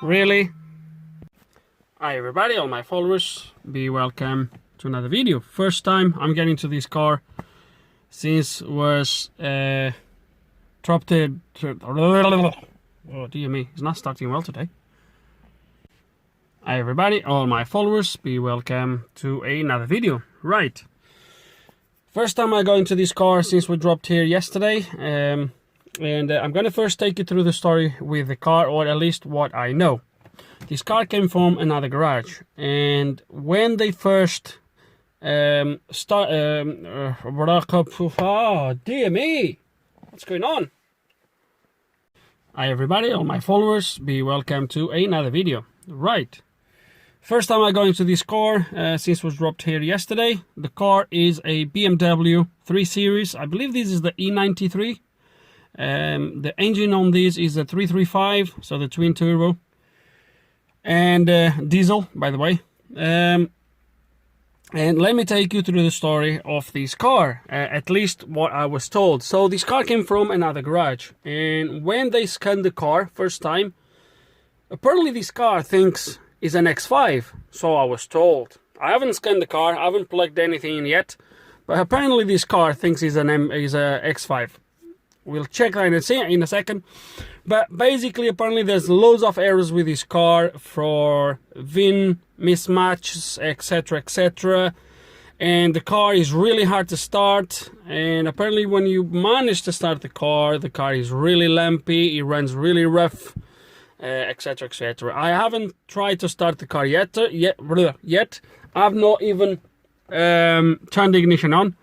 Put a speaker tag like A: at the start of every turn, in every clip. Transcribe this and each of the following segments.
A: Really? Hi everybody, all my followers, be welcome to another video. First time I'm getting to this car since was dropped it. Oh dear me, it's not starting well today. Hi everybody, all my followers, be welcome to another video. Right, first time I go into this car since we dropped here yesterday, and I'm gonna first take you through the story with the car, or at least what I know. This car came from another garage, and when they first oh dear me, what's going on? Hi everybody, all my followers, be welcome to another video. Right, first time I go into this car since it was dropped here yesterday. The car is a BMW 3 Series. I believe this is the E93. The engine on this is a 335, so the twin turbo, and diesel, by the way. And let me take you through the story of this car, at least what I was told. So this car came from another garage, and when they scanned the car first time, apparently this car thinks is an X5, so I was told. I haven't scanned the car, I haven't plugged anything in yet, but apparently this car thinks is a X5. We'll check that in a second. But basically, apparently there's loads of errors with this car for VIN, mismatches, etc, etc. And the car is really hard to start. And apparently when you manage to start the car is really lumpy, it runs really rough, etc, etc. I haven't tried to start the car yet. I've not even turned the ignition on.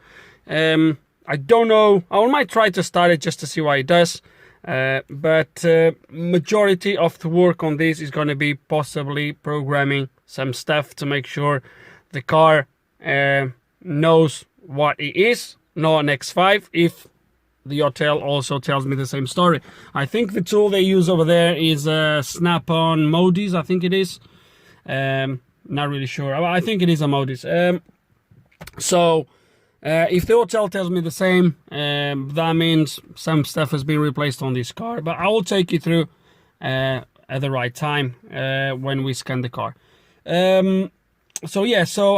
A: I don't know, I might try to start it just to see what it does, but majority of the work on this is going to be possibly programming some stuff to make sure the car knows what it is, not an X5, if the hotel also tells me the same story. I think the tool they use over there is Snap-on Modis, I think it is. Not really sure, I think it is a Modis. If the hotel tells me the same, that means some stuff has been replaced on this car. But I will take you through at the right time when we scan the car. So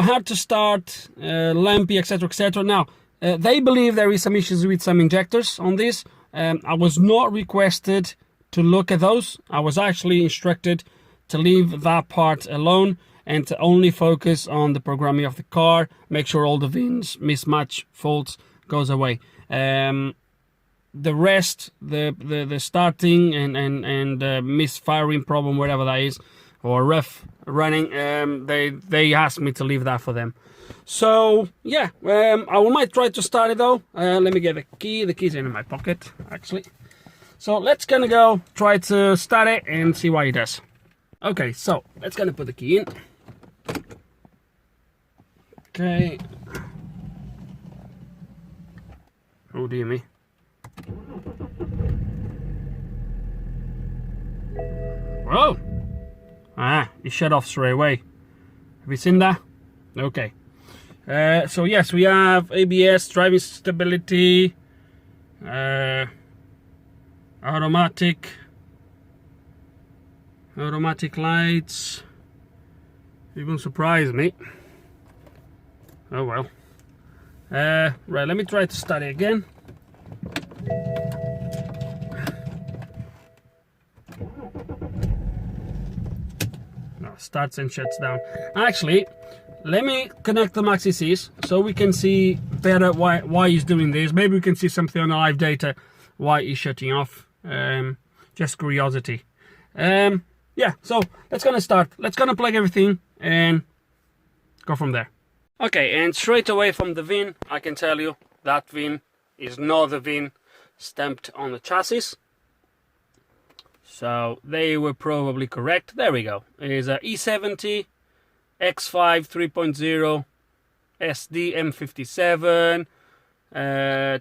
A: hard to start, lumpy, etc, etc. Now, they believe there is some issues with some injectors on this. I was not requested to look at those. I was actually instructed to leave that part alone and to only focus on the programming of the car, make sure all the VINs, mismatch, faults goes away. The rest, the starting and misfiring problem, whatever that is, or rough running, they asked me to leave that for them. So yeah, I might try to start it though. Let me get the key. The key's in my pocket actually. So let's gonna go try to start it and see what it does. Okay, so let's gonna put the key in. Okay. Oh dear me. Whoa! It shut off straight away. Have you seen that? Okay. So yes, we have ABS, driving stability, automatic lights. Even surprised me. Oh well. Right, let me try to start it again. No, starts and shuts down. Actually, let me connect the maxi Cs so we can see better why he's doing this. Maybe we can see something on the live data why he's shutting off. Just curiosity. Yeah, so let's gonna start. Let's gonna plug everything and go from there. Okay, and straight away from the VIN, I can tell you that VIN is not the VIN stamped on the chassis. So they were probably correct. There we go. It is a E70 X5 3.0 SD M57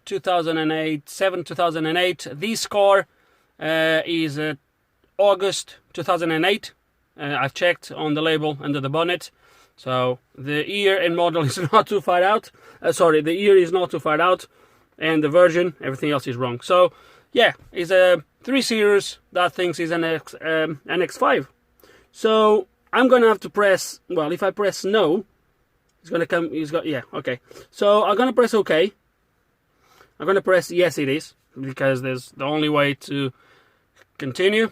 A: 2008. This car is August 2008. I've checked on the label under the bonnet. So the year and model is not too far out. The year is not too far out, and the version, everything else is wrong. So yeah, it's a 3 Series that thinks is an X5. So I'm gonna have to press, well, if I press no, it's gonna come, yeah, okay. So I'm gonna press OK. I'm gonna press yes it is, because there's the only way to continue.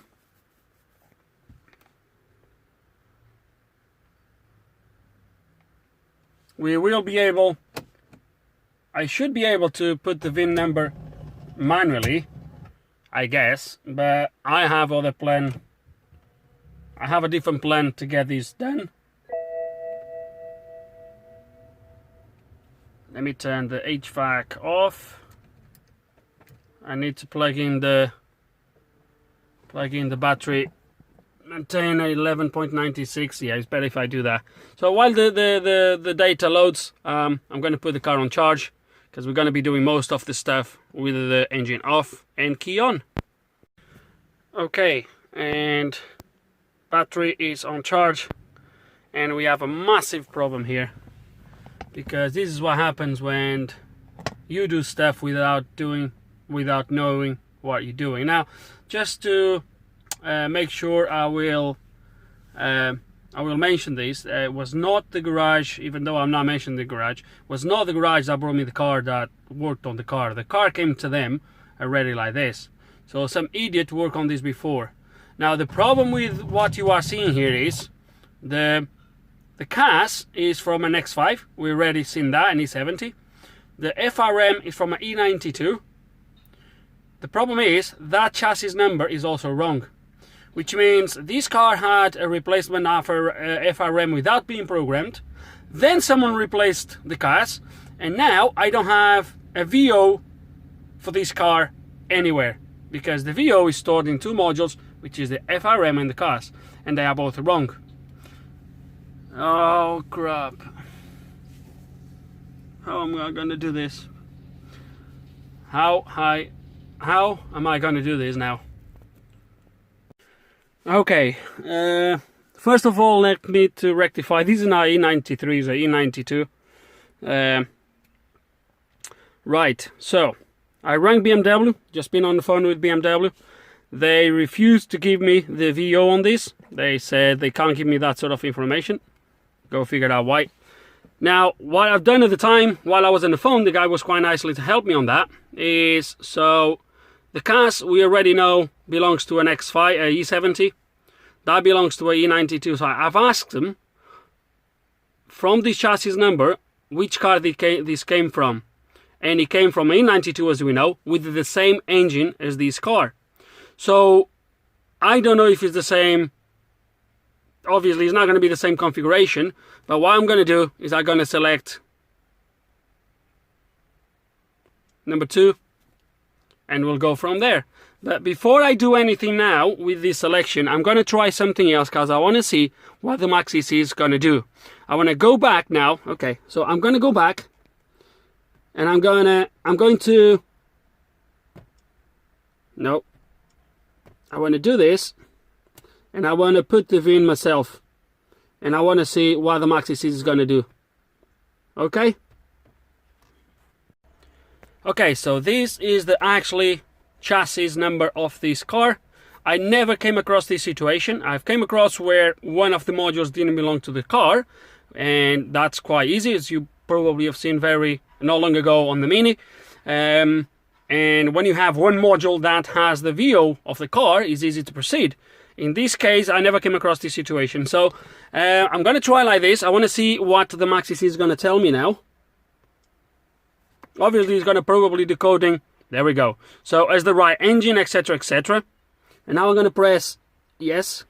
A: We will be able, I should be able to put the VIN number manually, I guess, but I have other plan. I have a different plan to get this done. Let me turn the HVAC off. I need to plug in the battery. Maintain 11.96. Yeah, it's better if I do that. So while the data loads, I'm going to put the car on charge, because we're going to be doing most of the stuff with the engine off and key on. Okay, and battery is on charge, and we have a massive problem here, because this is what happens when you do stuff without knowing what you're doing. Now, just to make sure, I will mention this. It was not the garage, even though I'm not mentioning the garage, was not the garage that brought me the car that worked on the car. The car came to them already like this. So some idiot worked on this before. Now the problem with what you are seeing here is the cast is from an X5. We already seen that, an E70. The FRM is from an E92. The problem is that chassis number is also wrong, which means this car had a replacement after FRM without being programmed. Then someone replaced the cast, and now I don't have a VO for this car anywhere, because the VO is stored in two modules, which is the FRM and the cast, and they are both wrong. Oh crap. How am I gonna do this? How am I gonna do this now? Okay, first of all, let me to rectify, this is not E93, it's a E92. Right, so I rang BMW, just been on the phone with BMW. They refused to give me the VO on this. They said they can't give me that sort of information. Go figure out why. Now, what I've done at the time, while I was on the phone, the guy was quite nicely to help me on that, is, so the cast we already know belongs to an X5, E70. That belongs to a E92. So I've asked them, from this chassis number, which car this came from. And it came from E92, as we know, with the same engine as this car. So I don't know if it's the same. Obviously, it's not going to be the same configuration. But what I'm going to do is I'm going to select number 2. And we'll go from there. But before I do anything now with this selection, I'm going to try something else, because I want to see what the MaxxEC is going to do. I want to go back now. Okay, so I'm going to go back, and I'm going to no, I want to do this, and I want to put the VIN myself, and I want to see what the MaxxEC is going to do. Okay. Okay, so this is the actually chassis number of this car. I never came across this situation. I've came across where one of the modules didn't belong to the car, and that's quite easy, as you probably have seen not long ago on the Mini. And when you have one module that has the VO of the car, it's easy to proceed. In this case, I never came across this situation. So I'm going to try like this. I want to see what the MaxxEC is going to tell me now. Obviously, it's going to probably decoding. There we go. So as the right engine, etc, etc. And now I'm going to press yes.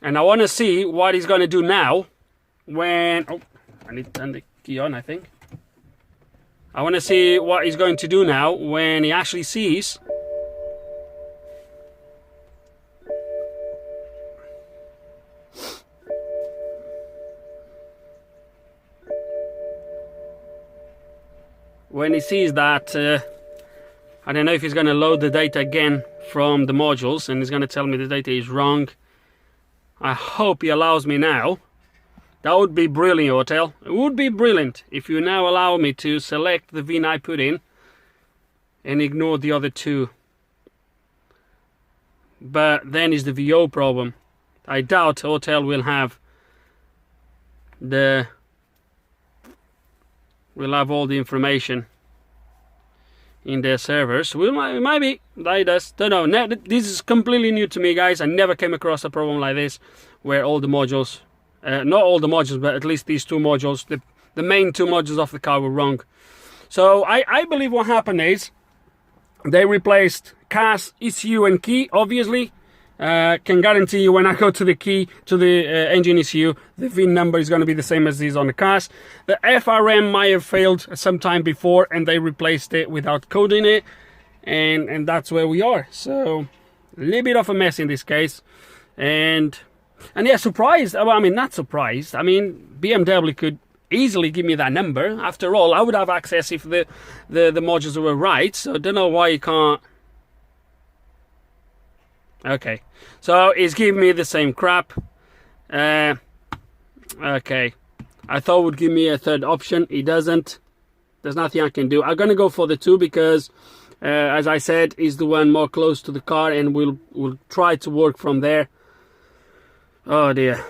A: And I want to see what he's going to do now when... Oh, I need to turn the key on, I think. I want to see what he's going to do now when he actually sees... When he sees that, I don't know if he's going to load the data again from the modules, and he's going to tell me the data is wrong. I hope he allows me now. That would be brilliant, Hotel. It would be brilliant if you now allow me to select the VIN I put in and ignore the other two. but then is the VO problem. I doubt Hotel will have all the information in their servers. It might be like this. Don't know. Now, this is completely new to me, guys. I never came across a problem like this where all the modules, not all the modules, but at least these two modules, the main two modules of the car were wrong. So I believe what happened is they replaced CAS, ECU and key, obviously. Can guarantee you when I go to the key, to the engine ECU, the VIN number is going to be the same as is on the CAS. The FRM might have failed sometime before and they replaced it without coding it. And that's where we are. So, a little bit of a mess in this case. And yeah, surprised. Well, I mean, not surprised. I mean, BMW could easily give me that number. After all, I would have access if the modules were right. So, I don't know why you can't. Okay, so it's giving me the same crap. Okay, I thought it would give me a third option. It doesn't. There's nothing I can do. I'm gonna go for the 2 because, as I said, is the one more close to the car, and we'll try to work from there. Oh dear,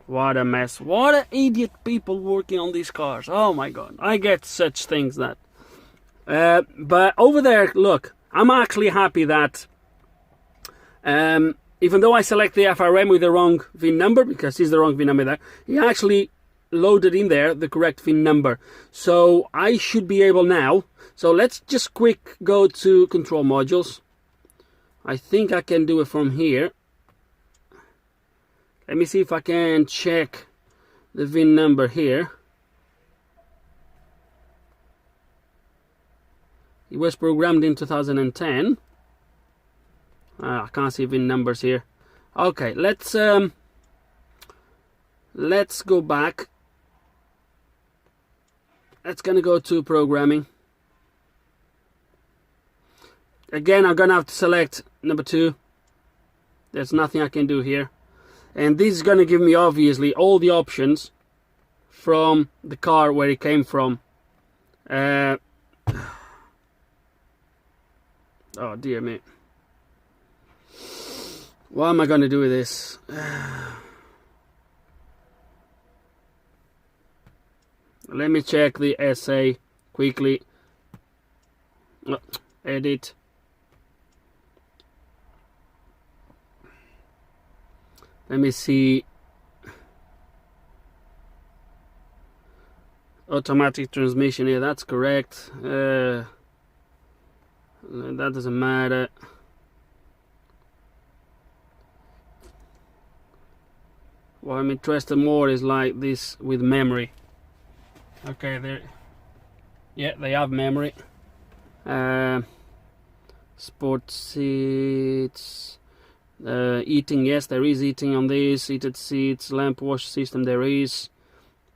A: what a mess! What an idiot people working on these cars. Oh my god, I get such things that. But over there, look. I'm actually happy that even though I select the FRM with the wrong VIN number, because it's the wrong VIN number there, he actually loaded in there the correct VIN number. So I should be able now. So let's just quick go to control modules. I think I can do it from here. Let me see if I can check the VIN number here. It was programmed in 2010. I can't see VIN numbers here. Okay, let's go back. Let's gonna go to programming. Again, I'm gonna have to select number 2. There's nothing I can do here. And this is gonna give me obviously all the options from the car where it came from. Oh dear me. What am I going to do with this? Let me check the essay quickly. Edit. Let me see. Automatic transmission. Yeah, that's correct. That doesn't matter. What I'm interested more is like this with memory. Okay, there. Yeah, they have memory. Sport seats. Eating, yes, there is eating on this. Heated seats, lamp wash system, there is.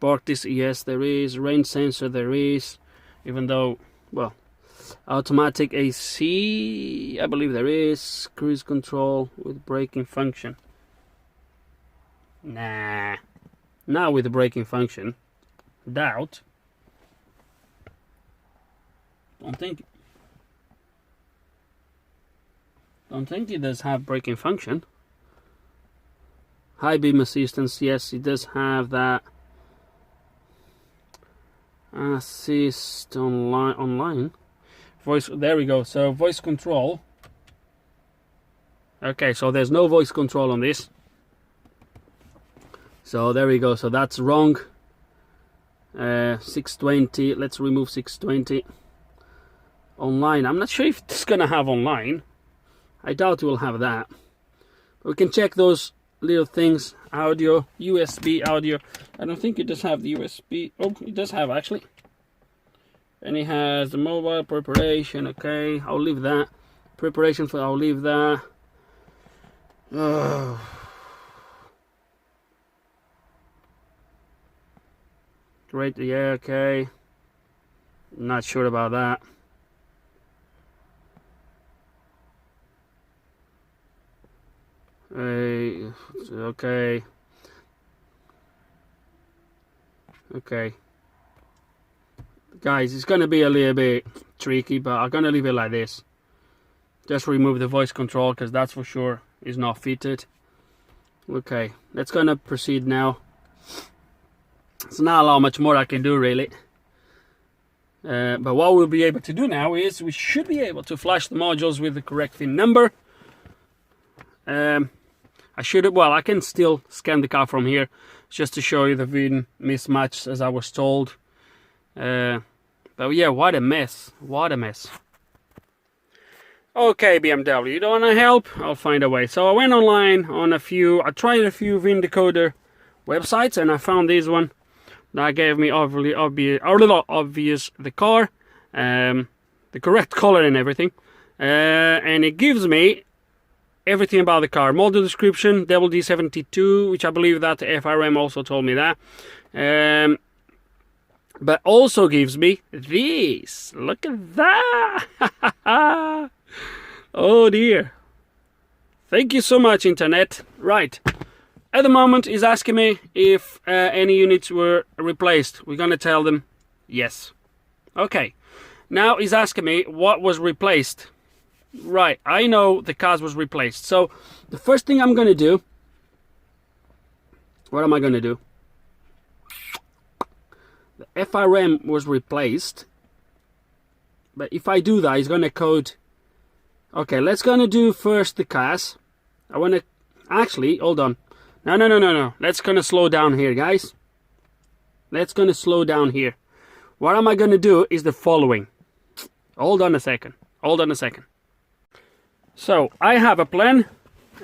A: Park this, yes, there is. Rain sensor, there is. Even though, well. Automatic AC, I believe there is. Cruise control with braking function. Nah. Now with the braking function. Doubt. Don't think it does have braking function. High beam assistance, yes, it does have that. Assist online. Voice, there we go. So voice control. Okay, so there's no voice control on this. So there we go. So that's wrong. 620. Let's remove 620. Online. I'm not sure if it's gonna have online. I doubt it will have that. But we can check those little things. Audio, USB audio. I don't think it does have the USB. Oh, it does have actually. And it has the mobile preparation. Okay, I'll leave that. Preparation for, I'll leave that. Oh. Great, yeah, okay. Not sure about that. Okay. Okay. Guys, it's going to be a little bit tricky, but I'm going to leave it like this. Just remove the voice control, because that's for sure is not fitted. Okay, let's gonna proceed now. It's not a lot much more I can do really. But what we'll be able to do now is we should be able to flash the modules with the correct VIN number. I can still scan the car from here just to show you the VIN mismatch as I was told. But yeah, what a mess, what a mess. Okay, BMW, you don't want to help? I'll find a way. So I went online on I tried a few VIN decoder websites, and I found this one that gave me a little obvious the car, the correct color and everything, and it gives me everything about the car. Model description, E72, which I believe that the FRM also told me that, but also gives me this. Look at that. Oh dear. Thank you so much, internet. Right. At the moment, he's asking me if any units were replaced. We're gonna tell them yes. Okay. Now he's asking me what was replaced. Right. I know the cars was replaced. So the first thing I'm gonna do. What am I gonna do? The FRM was replaced. But if I do that, he's gonna code. Okay, let's gonna do first the cars. I wanna actually hold on. No. Let's gonna slow down here, guys. Let's gonna slow down here. What am I gonna do is the following. Hold on a second. So I have a plan.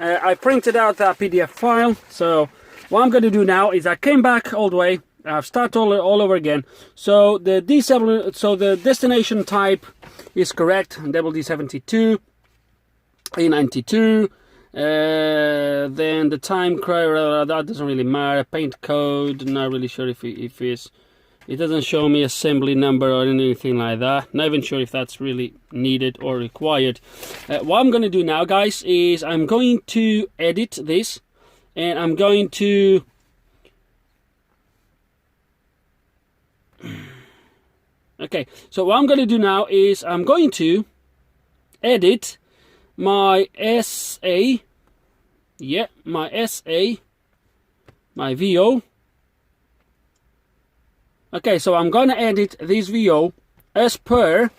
A: I printed out that PDF file. So what I'm gonna do now is I came back all the way. I've started all over again. So the the destination type is correct. E72, E92. Then the time cry, that doesn't really matter. Paint code, not really sure if it doesn't show me assembly number or anything like that. Not even sure if that's really needed or required. What I'm going to do now, guys, is I'm going to edit this, and I'm going to okay, so what I'm going to do now is I'm going to edit my SA, my VO. Okay, so I'm gonna edit this VO as per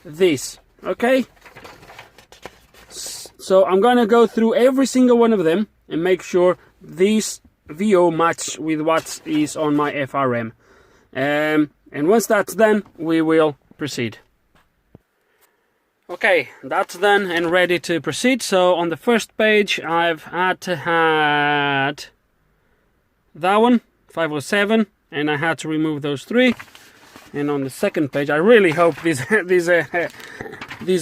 A: this, okay? So I'm gonna go through every single one of them and make sure this VO match with what is on my FRM. And once that's done, we will proceed. Okay, that's done and ready to proceed. So on the first page, I've had to had that one, 507, and I had to remove those three. And on the second page, I really hope this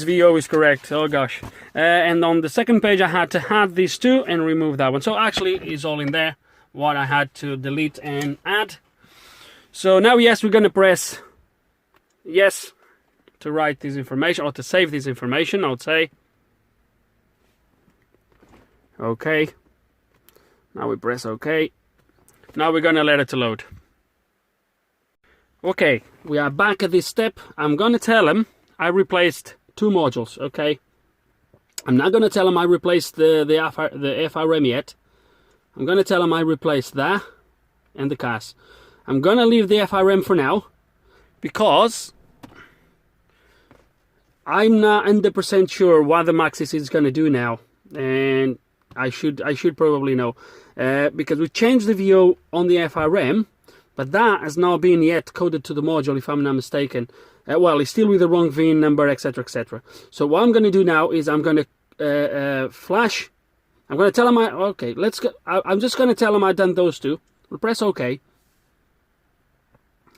A: VO is correct. Oh gosh. And on the second page, I had to add these two and remove that one. So actually, it's all in there, what I had to delete and add. So now, yes, we're gonna press yes to write this information, or to save this information, I would say. Okay. Now we press OK. Now we're gonna let it load. Okay, we are back at this step. I'm gonna tell him I replaced two modules, okay? I'm not gonna tell him I replaced the FRM yet. I'm gonna tell him I replaced that and the cars. I'm gonna leave the FRM for now, because I'm not 100% sure what the Maxis is gonna do now, and I should probably know, because we changed the VO on the FRM, but that has not been yet coded to the module, if I'm not mistaken. Well, it's still with the wrong VIN number, etc, etc. So what I'm gonna do now is I'm gonna flash. I'm gonna tell him okay. Let's go. I'm just gonna tell him I've done those two. We'll press OK.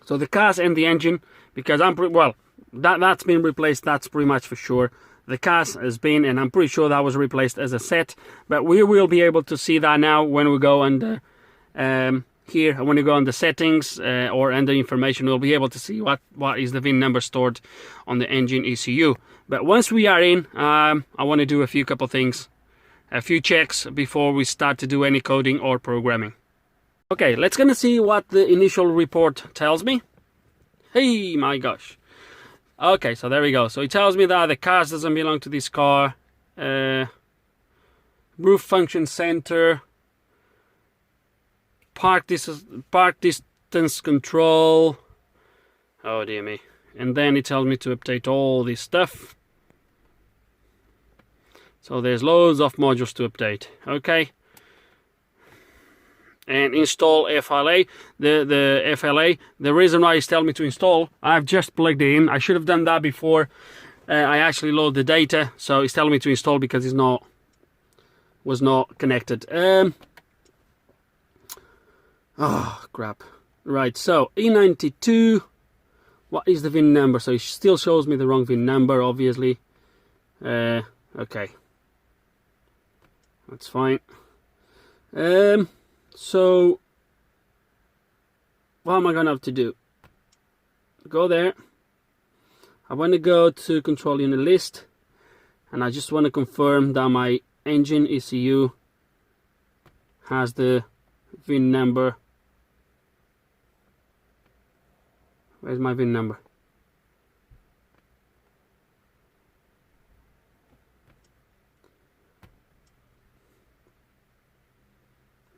A: So the cars and the engine, because that's been replaced, that's pretty much for sure. The cars has been, and I'm pretty sure that was replaced as a set, but we will be able to see that now when we go on here, when you go on the settings or under information, we'll be able to see what is the VIN number stored on the engine ECU. But once we are in, I want to do a couple things, a few checks before we start to do any coding or programming. Okay, let's gonna see what the initial report tells me. Hey, my gosh. Okay, so there we go. So it tells me that the car doesn't belong to this car. Roof function center. Park distance control. Oh dear me. And then it tells me to update all this stuff. So there's loads of modules to update. Okay. And install FLA. The FLA, the reason why it's telling me to install, I've just plugged it in. I should have done that before I actually load the data. So it's telling me to install because it's was not connected. Oh crap. Right, so E92. What is the VIN number? So it still shows me the wrong VIN number, obviously. Okay. That's fine. So what am I gonna have to do? Go there. I want to go to control unit list, and I just want to confirm that my engine ECU has the VIN number. Where's my VIN number?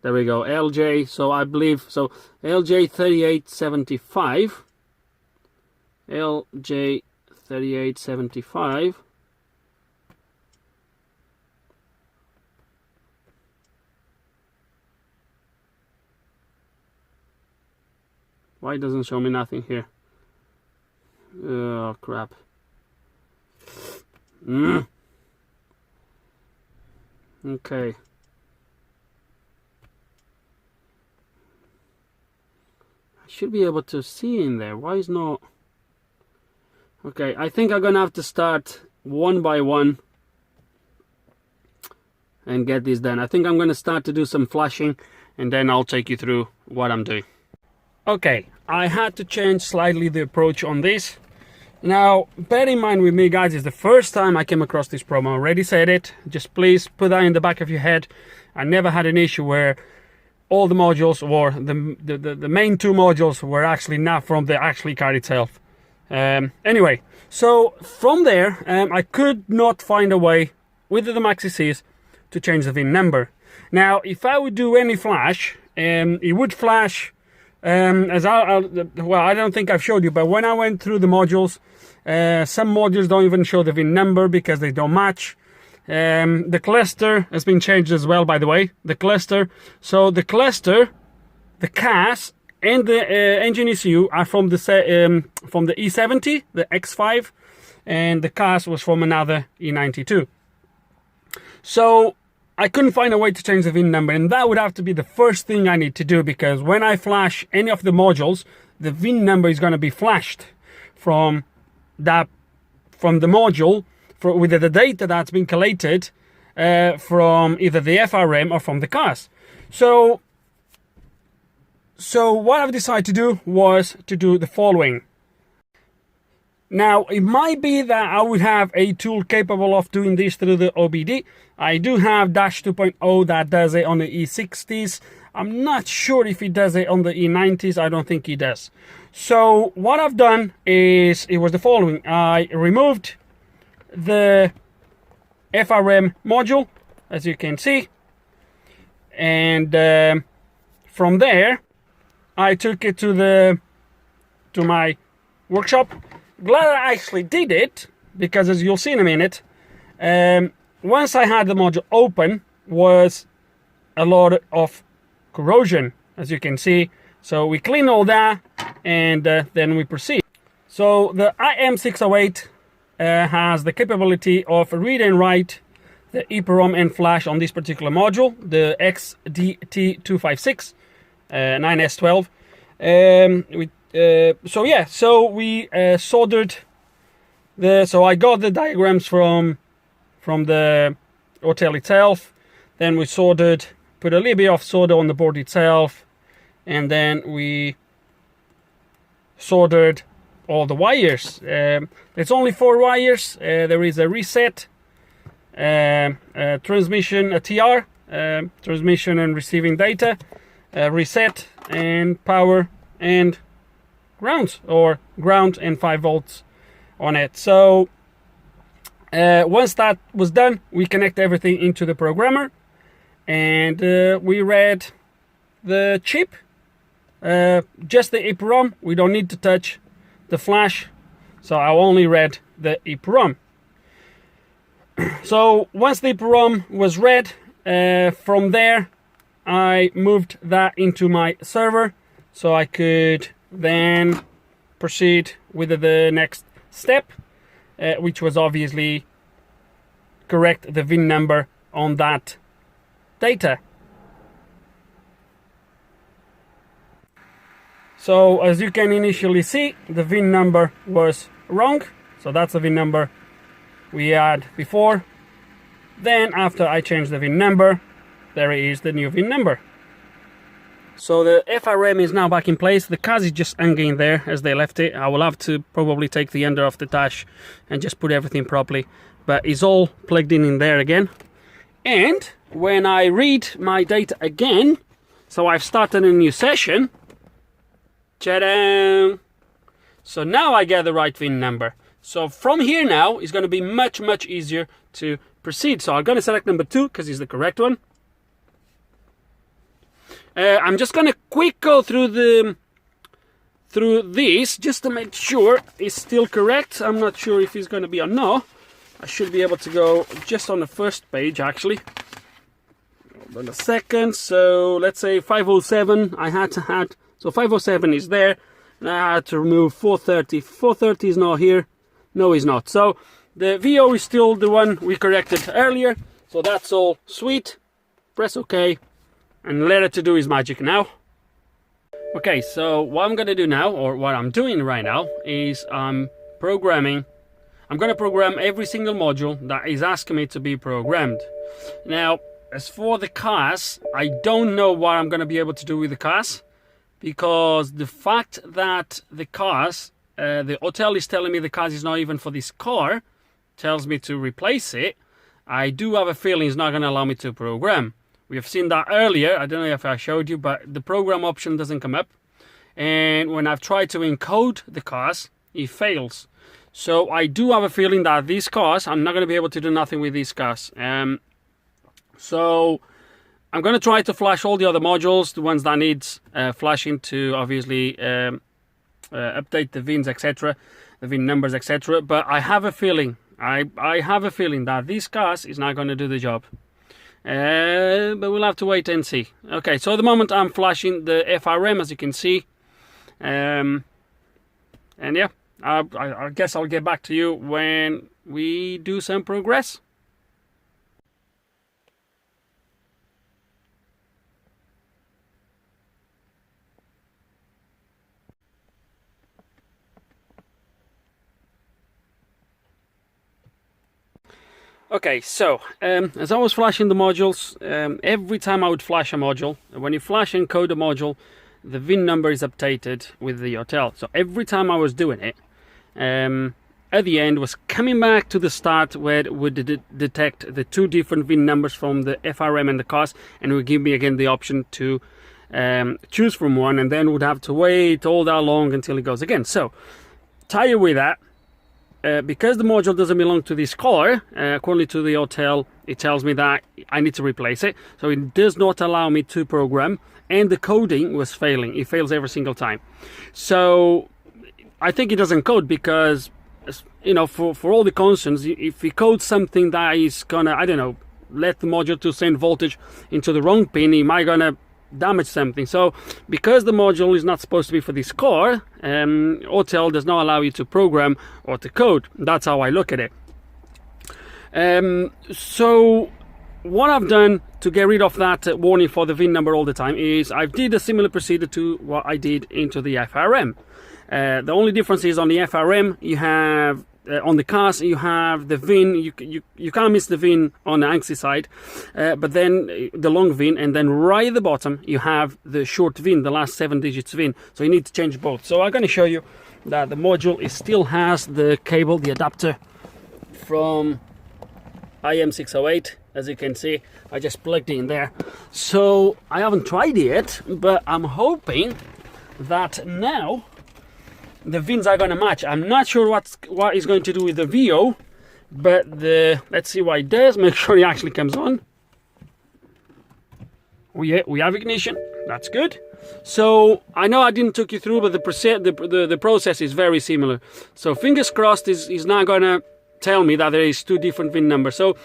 A: There we go, LJ. So I believe, so LJ 3875. LJ 3875. Why doesn't it show me nothing here? Oh crap. Okay. I should be able to see in there. Why is not? Okay, I think I'm gonna have to start one by one and get this done. I think I'm gonna start to do some flashing, and then I'll take you through what I'm doing. Okay, I had to change slightly the approach on this. Now, bear in mind with me, guys, it's the first time I came across this problem. I already said it. Just please put that in the back of your head. I never had an issue where all the modules, or the main two modules, were actually not from the actual car itself. Anyway, so from there, I could not find a way with the Maxi-Cs to change the VIN number. Now, if I would do any flash, it would flash. Well, I don't think I've showed you, but when I went through the modules, some modules don't even show the VIN number because they don't match. The cluster has been changed as well, by the way. The cluster, so the cluster, the CAS, and the engine ECU are from the E70, the X5, and the CAS was from another E92. So I couldn't find a way to change the VIN number, and that would have to be the first thing I need to do, because when I flash any of the modules, the VIN number is going to be flashed from the module with the data that's been collated from either the FRM or from the CAS. So what I've decided to do was to do the following. Now, it might be that I would have a tool capable of doing this through the OBD. I do have Dash 2.0 that does it on the E60s. I'm not sure if it does it on the E90s. I don't think it does. So what I've done is, it was the following. I removed the FRM module, as you can see. And from there, I took it to my workshop. Glad I actually did it, because as you'll see in a minute, once I had the module open, was a lot of corrosion, as you can see. So we clean all that, and then we proceed. So the IM608 has the capability of read and write the EEPROM and flash on this particular module, the XDT256 9S12. So we soldered so I got the diagrams from the hotel itself. Then we soldered, put a little bit of solder on the board itself, and then we soldered all the wires. It's only 4 wires. There is a reset, transmission, a TR, transmission and receiving data, reset, and power and ground, or ground and 5 volts on it. So once that was done, we connect everything into the programmer, and we read the chip, just the EEPROM. We don't need to touch the flash, so I only read the EEPROM. So once the EEPROM was read, from there I moved that into my server so I could then proceed with the next step, which was obviously correct the VIN number on that data. So as you can initially see, the VIN number was wrong, so that's the VIN number we had before. Then after I changed the VIN number, there is the new VIN number. So the FRM is now back in place. The cars is just hanging there as they left it. I will have to probably take the under off the dash and just put everything properly, but it's all plugged in there again. And when I read my data again, so I've started a new session, ta-da! So now I get the right VIN number. So from here now, it's going to be much easier to proceed. So I'm going to select number 2 because it's the correct one. I'm just going to quick go through this just to make sure it's still correct. I'm not sure if it's going to be or not. I should be able to go just on the first page actually. Hold on a second. So let's say 507. So 507 is there, and I had to remove 430. 430 is not here. No, it's not. So the VO is still the one we corrected earlier. So that's all sweet. Press OK. And let it to do his magic now. Okay, so what I'm going to do now, or what I'm doing right now, is I'm going to program every single module that is asking me to be programmed. Now, as for the cars, I don't know what I'm going to be able to do with the cars, because the fact that the cars, the hotel is telling me the cars is not even for this car, tells me to replace it. I do have a feeling it's not going to allow me to program. We have seen that earlier. I don't know if I showed you, but the program option doesn't come up. And when I've tried to encode the cars, it fails. So I do have a feeling that these cars, I'm not going to be able to do nothing with these cars. So I'm going to try to flash all the other modules, the ones that needs flashing to obviously update the VINs, etc., the VIN numbers, etc. But I have a feeling, I have a feeling that these cars is not going to do the job. But we'll have to wait and see. Okay, so at the moment I'm flashing the FRM, as you can see, and yeah, I guess I'll get back to you when we do some progress. Okay, so as I was flashing the modules, every time I would flash a module, when you flash and code a module, the VIN number is updated with the hotel. So every time I was doing it, at the end was coming back to the start where it would detect the 2 different VIN numbers from the FRM and the cars, and it would give me again the option to choose from one, and then would have to wait all that long until it goes again. So tie you with that. Because the module doesn't belong to this car, according to the hotel, it tells me that I need to replace it. So it does not allow me to program, and the coding was failing. It fails every single time. So I think it doesn't code because, you know, for all the constants, if it codes something that is gonna, I don't know, let the module to send voltage into the wrong pin, it might gonna damage something. So because the module is not supposed to be for this car, hotel does not allow you to program or to code. That's how I look at it. So what I've done to get rid of that warning for the VIN number all the time is I did a similar procedure to what I did into the FRM. The only difference is on the FRM you have on the cars you have the VIN. You can't miss the VIN on the ANSI side, but then the long VIN, and then right at the bottom you have the short VIN, the last 7 digits VIN. So you need to change both. So I'm going to show you that the module still has the cable, the adapter from IM608. As you can see, I just plugged it in there. So I haven't tried it yet, but I'm hoping that now the VINs are going to match. I'm not sure what is going to do with the VO, but let's see what it does. Make sure it actually comes on. We have ignition. That's good. So I know I didn't take you through, but the process is very similar. So fingers crossed is now going to tell me that there is 2 different VIN numbers. So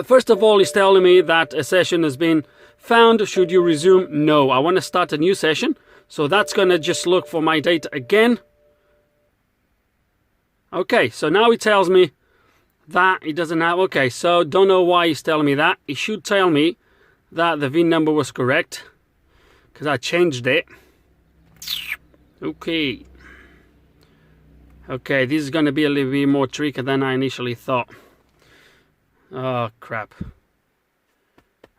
A: first of all, it's telling me that a session has been found. Should you resume? No, I want to start a new session. So that's going to just look for my data again. Okay, so now it tells me that it doesn't have... Okay, so don't know why it's telling me that. It should tell me that the VIN number was correct, because I changed it. Okay. Okay, this is going to be a little bit more tricky than I initially thought. Oh, crap.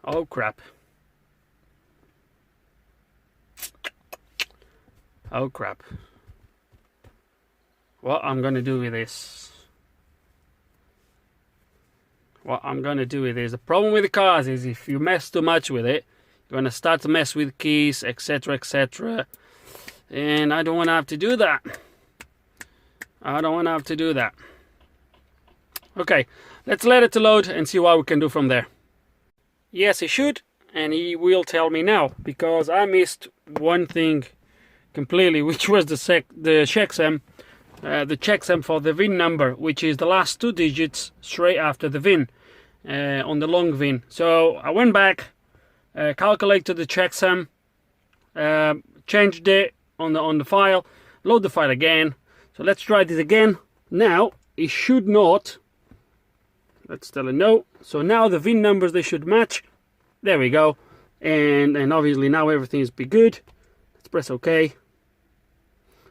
A: Oh, crap. Oh, crap. What I'm going to do with this... The problem with the cars is if you mess too much with it, you're going to start to mess with keys, etc, etc. And I don't want to have to do that. Okay, let's let it load and see what we can do from there. Yes, it should, and he will tell me now, because I missed one thing completely, which was the checksum. The checksum for the VIN number, which is the last 2 digits straight after the VIN on the long VIN. So I went back, calculated the checksum, changed it on the file, load the file again. So let's try this again. Now it should not. Let's tell it no. So now the VIN numbers, they should match. There we go. And obviously now everything is be good. Let's press OK.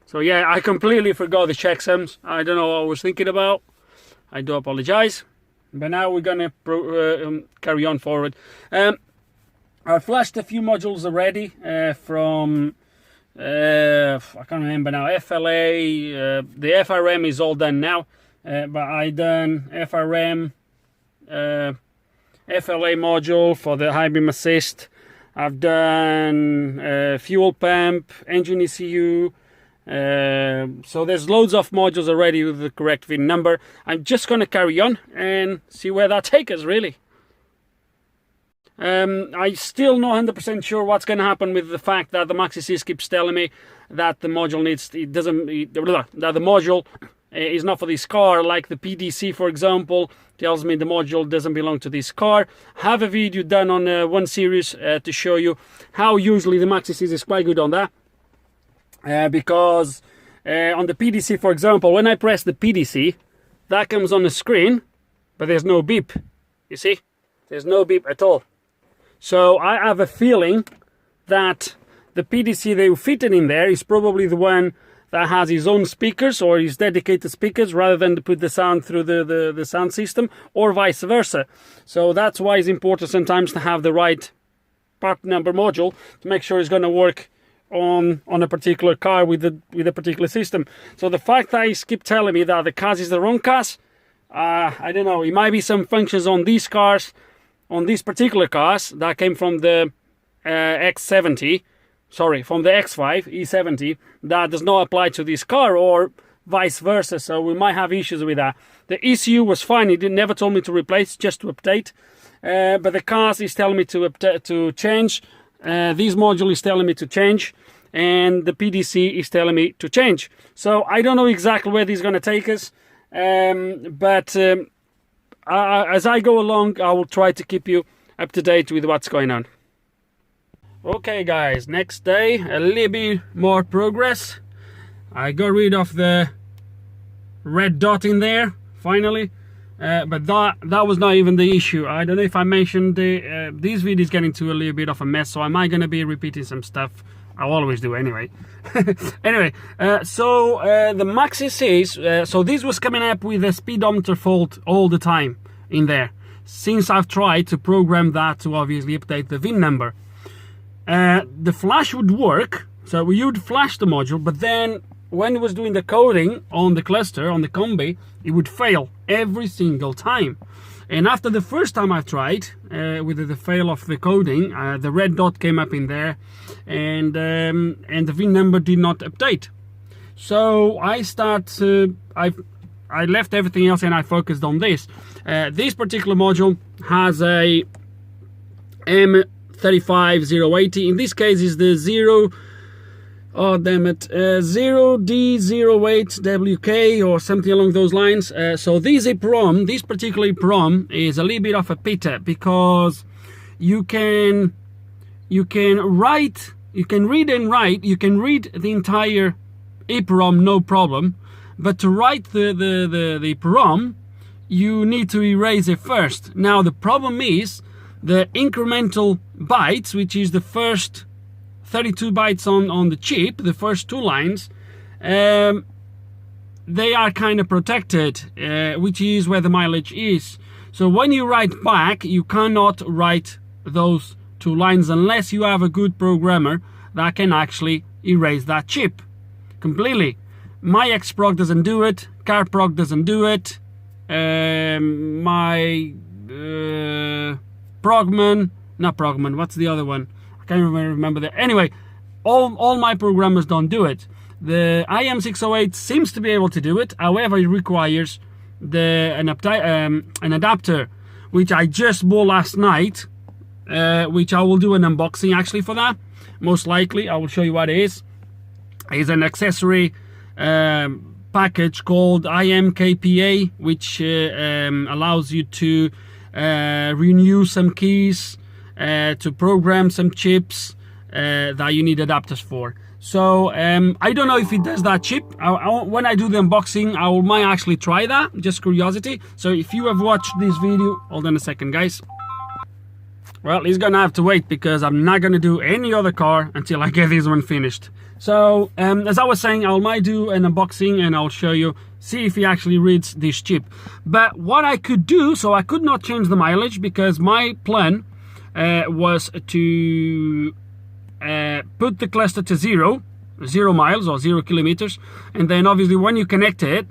A: So yeah, I completely forgot the checksums. I don't know what I was thinking about. I do apologize. But now we're gonna carry on forward. I flashed a few modules already from I can't remember now. FLA, the FRM is all done now. But I done FRM, FLA module for the high beam assist. I've done fuel pump, engine ECU. So there's loads of modules already with the correct VIN number. I'm just going to carry on and see where that takes us, really. I'm still not 100% sure what's going to happen with the fact that the MaxiSys keeps telling me that the module that the module is not for this car, like the PDC, for example, tells me the module doesn't belong to this car. I have a video done on one series to show you how usually the MaxiSys is quite good on that. Because on the PDC, for example, when I press the PDC, that comes on the screen, but there's no beep. You see? There's no beep at all. So I have a feeling that the PDC they fitted in there is probably the one that has his own speakers or his dedicated speakers, rather than to put the sound through the sound system, or vice versa. So that's why it's important sometimes to have the right part number module to make sure it's going to work on a particular car with a particular system. So the fact that he keep telling me that the cars is the wrong cars, I don't know. It might be some functions on these cars, on these particular cars that came from the X70, sorry, from the X5 E70, that does not apply to this car, or vice versa. So we might have issues with that. The ECU was fine. It never told me to replace, just to update. But the cars is telling me to change. This module is telling me to change, and the PDC is telling me to change. So I don't know exactly where this is going to take us, but as I go along, I will try to keep you up to date with what's going on. Okay guys, next day, a little bit more progress. I got rid of the red dot in there finally. But that was not even the issue. I don't know if I mentioned this video is getting to a little bit of a mess, so am I going to be repeating some stuff? I always do anyway. Anyway, so the MaxiSys, so this was coming up with a speedometer fault all the time in there, since I've tried to program that to obviously update the VIN number. The flash would work, so we would flash the module, but then when it was doing the coding on the cluster, on the combi, it would fail every single time. And after the first time I tried, with the fail of the coding, the red dot came up in there, and the VIN number did not update. So I left everything else and I focused on this. This particular module has a M35080. In this case is the 0D08WK or something along those lines. So this EEPROM, this particular EEPROM is a little bit of a pity, because you can read and write, you can read the entire EEPROM no problem, but to write the EEPROM you need to erase it first. Now the problem is the incremental bytes, which is the first 32 bytes on the chip, the first two lines, they are kind of protected, which is where the mileage is. So when you write back, you cannot write those two lines unless you have a good programmer that can actually erase that chip completely. My Xprog doesn't do it, CarProg doesn't do it, my not Progman, what's the other one? I can't remember that. Anyway, all my programmers don't do it. The IM608 seems to be able to do it, however it requires an adapter, which I just bought last night, which I will do an unboxing actually for that. Most likely I will show you what it is. It's an accessory package called IMKPA, which allows you to renew some keys, to program some chips that you need adapters for. So I don't know if it does that chip. When I do the unboxing, I might actually try that, just curiosity. So if you have watched this video, hold on a second guys. Well, he's gonna have to wait, because I'm not gonna do any other car until I get this one finished. So as I was saying, I might do an unboxing and I'll show you, see if he actually reads this chip. But what I could do, so I could not change the mileage, because my plan was to put the cluster to 0 miles or 0 kilometers, and then obviously when you connect it,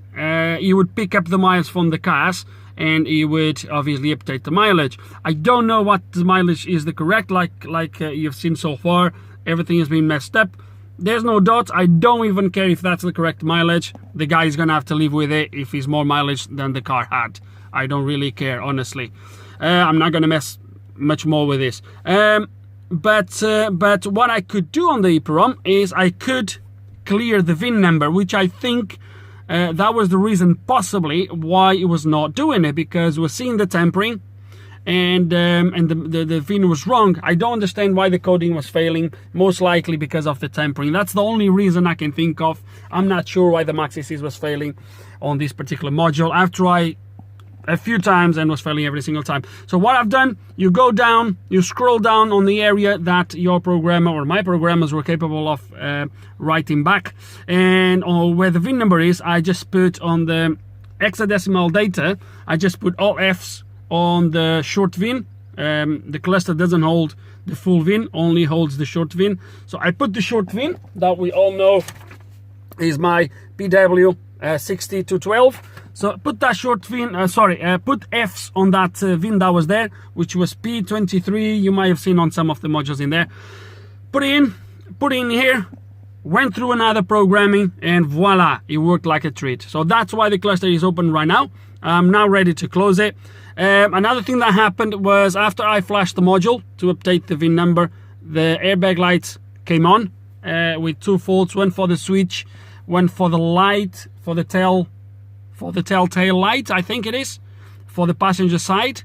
A: you would pick up the miles from the cars and you would obviously update the mileage. I don't know what the mileage is the correct, like you've seen so far, everything has been messed up. There's no dots. I don't even care if that's the correct mileage. The guy is gonna have to live with it if it's more mileage than the car had. I don't really care, honestly. I'm not gonna mess much more with this. But what I could do on the EEPROM is I could clear the VIN number, which I think that was the reason possibly why it was not doing it, because we're seeing the tampering and the VIN was wrong. I don't understand why the coding was failing, most likely because of the tampering. That's the only reason I can think of. I'm not sure why the MaxiSys was failing on this particular module. I've tried a few times and was failing every single time. So what I've done, you go down, you scroll down on the area that your programmer or my programmers were capable of writing back, and where the VIN number is, I just put on the hexadecimal data, I just put all F's on the short VIN. The cluster doesn't hold the full VIN, only holds the short VIN. So I put the short VIN that we all know is my PW 6212. So put that short VIN, put F's on that VIN that was there, which was P23. You might have seen on some of the modules in there. Put in here, went through another programming, and voila, it worked like a treat. So that's why the cluster is open right now. I'm now ready to close it. Another thing that happened was after I flashed the module to update the VIN number, the airbag lights came on with two faults, one for the switch, one for the light, for the telltale light, I think it is, for the passenger side,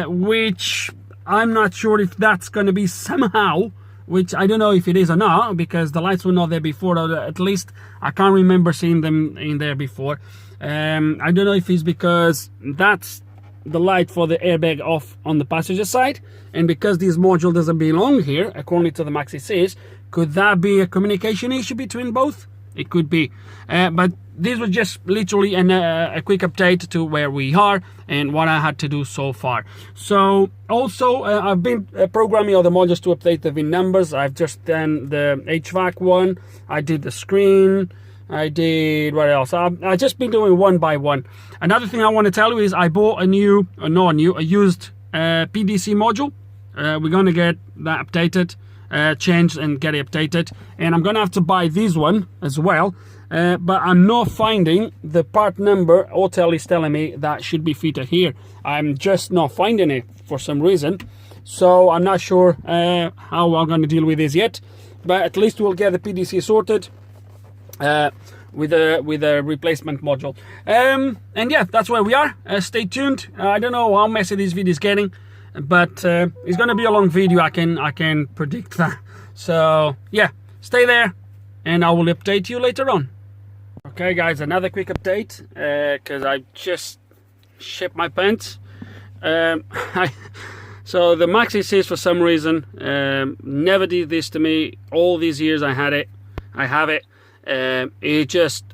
A: which I'm not sure if that's going to be somehow, which I don't know if it is or not, because the lights were not there before, or at least I can't remember seeing them in there before. I don't know if it's because that's the light for the airbag off on the passenger side, and because this module doesn't belong here, according to the MaxiSys, could that be a communication issue between both? It could be, but this was just literally a quick update to where we are and what I had to do so far. So also I've been programming other modules to update the VIN numbers. I've just done the HVAC one, I did the screen, I did what else? I've just been doing one by one. Another thing I want to tell you is I bought a used PDC module. We're gonna get that updated changed and get it updated. And I'm gonna have to buy this one as well, but I'm not finding the part number. Autel is telling me that should be fitted here. I'm just not finding it for some reason, so I'm not sure how I'm going to deal with this yet, but at least we'll get the PDC sorted with a replacement module. And yeah, that's where we are. Stay tuned. I don't know how messy this video is getting, but it's going to be a long video. I can predict that. So yeah, stay there and I will update you later on. Okay guys, another quick update because I just shipped my pants. So the Maxi says, for some reason, never did this to me all these years I have it. It just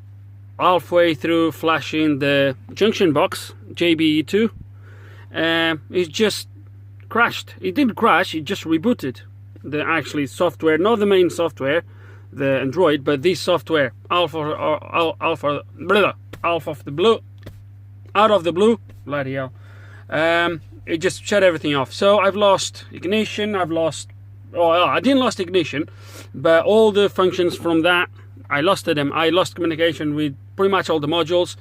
A: halfway through flashing the junction box JBE2, it just crashed. It didn't crash, it just rebooted the actually software, not the main software, the Android, but this software, out of the blue, bloody hell. It just shut everything off. So I've lost ignition, I didn't lost ignition, but all the functions from that, I lost them. I lost communication with pretty much all the modules,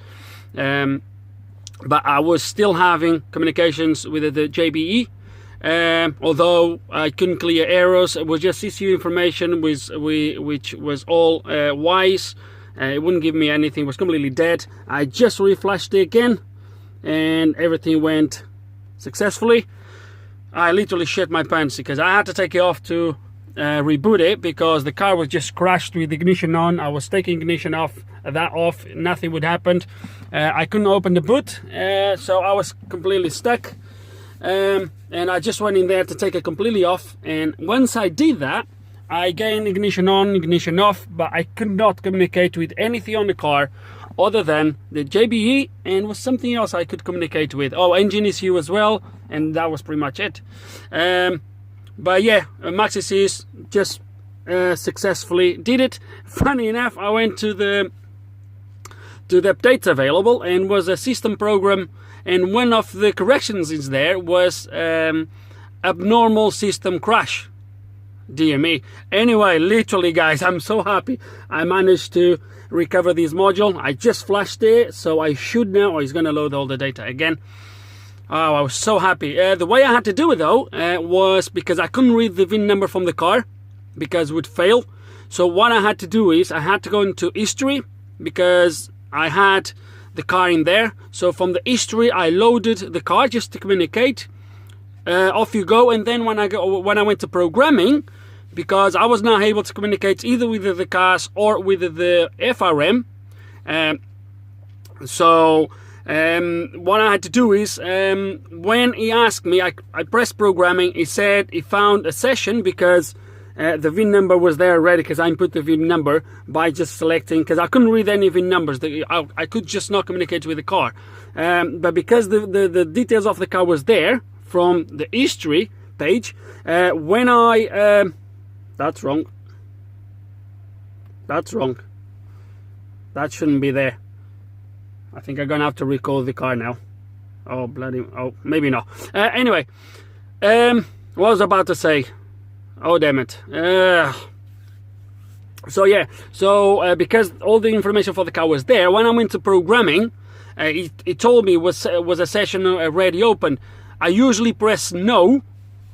A: but I was still having communications with the JBE, although I couldn't clear errors. It was just ECU information which was all wise. It wouldn't give me anything, it was completely dead. I just reflashed it again and everything went successfully. I literally shit my pants because I had to take it off to reboot it because the car was just crashed with ignition on. I was taking ignition off, nothing would happen. I couldn't open the boot, so I was completely stuck, and I just went in there to take it completely off, and once I did that, I gained ignition on, ignition off, but I could not communicate with anything on the car other than the JBE, and was something else I could communicate with. Oh, engine ECU as well, and that was pretty much it. But yeah, Maxi says just successfully did it. Funny enough, I went to the updates available and was a system program, and one of the corrections in there was abnormal system crash, DME. Anyway, literally guys, I'm so happy I managed to recover this module. I just flashed it, so I should now, he's gonna load all the data again. Oh, I was so happy. The way I had to do it though was because I couldn't read the VIN number from the car because it would fail. So what I had to do is I had to go into history because I had the car in there. So from the history I loaded the car just to communicate. Off you go. And then when I went to programming, because I was not able to communicate either with the cars or with the FRM, what I had to do is, when he asked me, I pressed programming. He said he found a session because the VIN number was there already, because I input the VIN number by just selecting, because I couldn't read any VIN numbers. I could just not communicate with the car, but because the details of the car was there from the history page, when I that's wrong, that shouldn't be there. I think I'm gonna have to recall the car now. Oh bloody, oh maybe not. Anyway, what was I about to say? Oh damn it. So yeah, because all the information for the car was there, when I went to programming, it told me was a session already open. I usually press no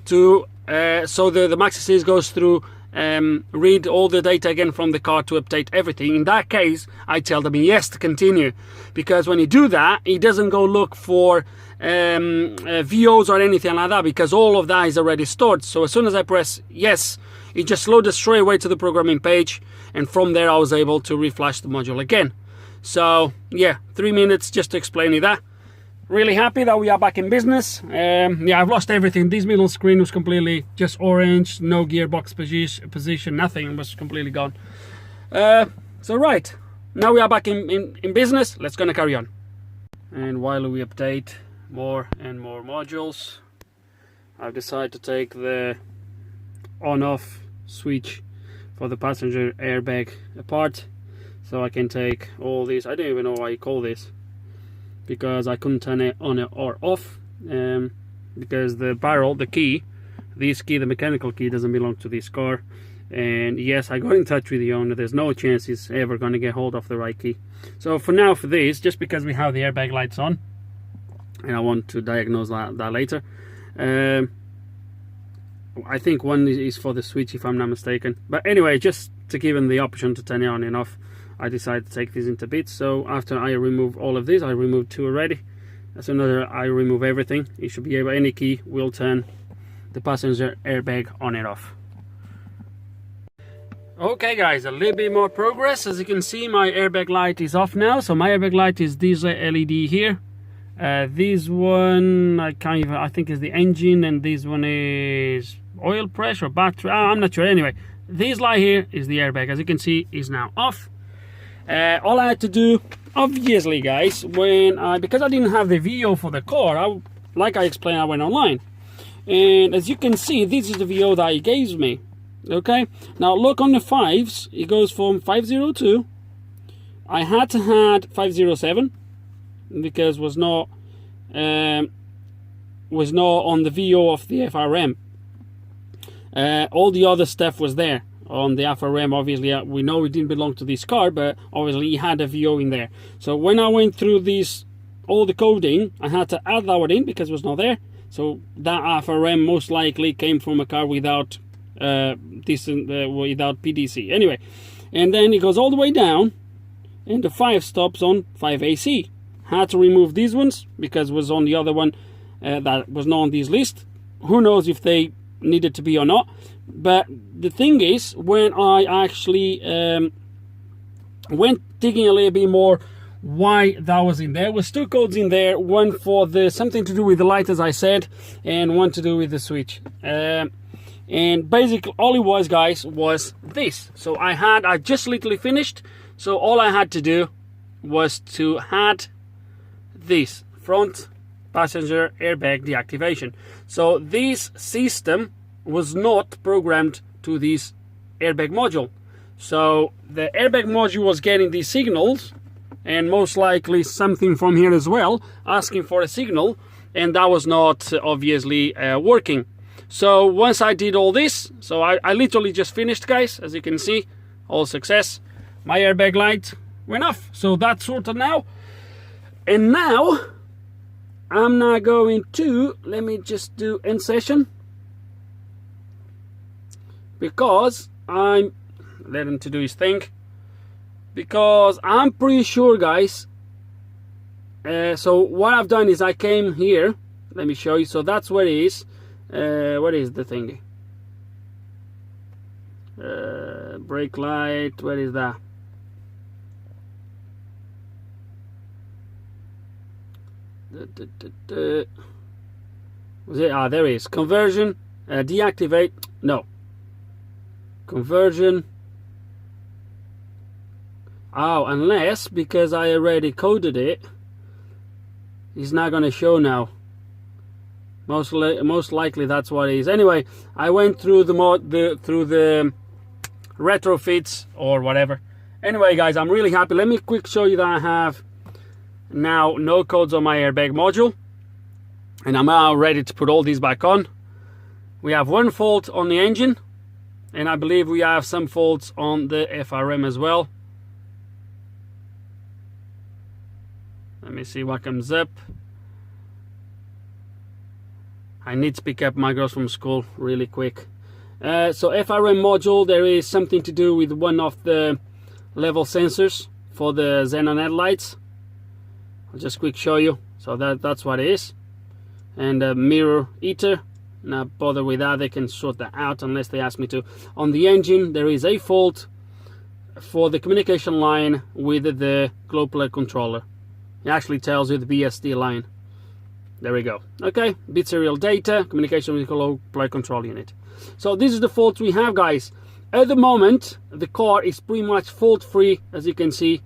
A: to so the Maxi says goes through, read all the data again from the car to update everything. In that case, I tell them yes to continue, because when you do that, it doesn't go look for VOs or anything like that, because all of that is already stored. So as soon as I press yes, it just loaded straight away to the programming page, and from there I was able to reflash the module again. So yeah, 3 minutes just to explain you that. Really happy that we are back in business. Yeah, I've lost everything. This middle screen was completely just orange, no gearbox position, nothing was completely gone. So right, now we are back in business. Let's gonna carry on. And while we update more and more modules, I've decided to take the on-off switch for the passenger airbag apart, so I can take all these. I don't even know why you call this, because I couldn't turn it on or off, because the barrel, the key, This key, the mechanical key, doesn't belong to this car. And yes, I got in touch with the owner. There's no chance he's ever going to get hold of the right key. So for now, for this, just because we have the airbag lights on, and I want to diagnose that later, I think one is for the switch, if I'm not mistaken. But anyway, just to give him the option to turn it on and off, I decided to take these into bits. So after I remove all of these, I removed 2 already. As soon as I remove everything, it should be able, any key will turn the passenger airbag on and off. Okay guys, a little bit more progress. As you can see, my airbag light is off now. So my airbag light is this LED here. This one, I think is the engine, and this one is oil pressure, battery, I'm not sure. Anyway, this light here is the airbag. As you can see, is now off. All I had to do, obviously guys, because I didn't have the VO for the car, like I explained, I went online. And as you can see, this is the VO that he gave me. Okay, now look on the 5s, it goes from 502. I had to add 507 because was not on the VO of the FRM. All the other stuff was there on the FRM. Obviously, we know it didn't belong to this car, but obviously it had a VO in there. So when I went through all the coding, I had to add that one in because it was not there. So that FRM most likely came from a car without without PDC. Anyway, and then it goes all the way down, and the 5 stops on 5AC. Had to remove these ones because it was on the other one that was not on this list. Who knows if they needed to be or not. But the thing is, when I actually went digging a little bit more why that was in there, was 2 codes in there, one for the something to do with the light, as I said, and one to do with the switch. And basically all it was, guys, was this. So I just literally finished, so all I had to do was to add this front passenger airbag deactivation. So this system was not programmed to this airbag module. So the airbag module was getting these signals, and most likely something from here as well, asking for a signal, and that was not obviously working. So once I did all this, so I literally just finished, guys. As you can see, all success. My airbag light went off, so that's sorted now. And now I'm not going to, let me just do end session, because I'm let him to do his thing, because I'm pretty sure, guys. So what I've done is I came here, let me show you. So that's where it is. What is the thingy? Brake light, where is that? Was it? There it is. Conversion, deactivate, no. Conversion. Oh, unless, because I already coded it, it's not going to show now. Most likely that's what it is. Anyway, I went through the retrofits or whatever. Anyway, guys, I'm really happy. Let me quick show you that I have now no codes on my airbag module, and I'm now ready to put all these back on. We have one fault on the engine, and I believe we have some faults on the FRM as well. Let me see what comes up. I need to pick up my girls from school really quick. So FRM module, there is something to do with one of the level sensors for the xenon headlights. I'll just quick show you. So that's what it is. And a mirror heater. Not bother with that, they can sort that out unless they ask me to. On the engine, there is a fault for the communication line with the glow plug controller. It actually tells you the BSD line. There we go. Okay, bit serial data, communication with glow plug control unit. So this is the fault we have, guys. At the moment, the car is pretty much fault free, as you can see.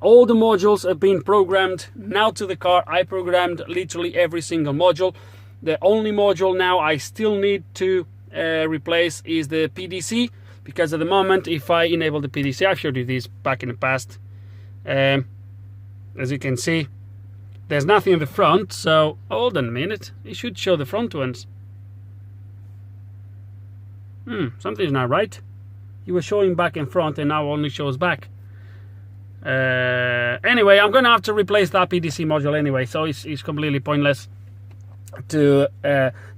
A: All the modules have been programmed now to the car. I programmed literally every single module. The only module now I still need to replace is the PDC, because at the moment, if I enable the PDC, I've showed you this back in the past. As you can see, there's nothing in the front, so hold on a minute. It should show the front ones. Something's not right. You were showing back in front and now only shows back. Anyway, I'm gonna have to replace that PDC module anyway, so it's completely pointless to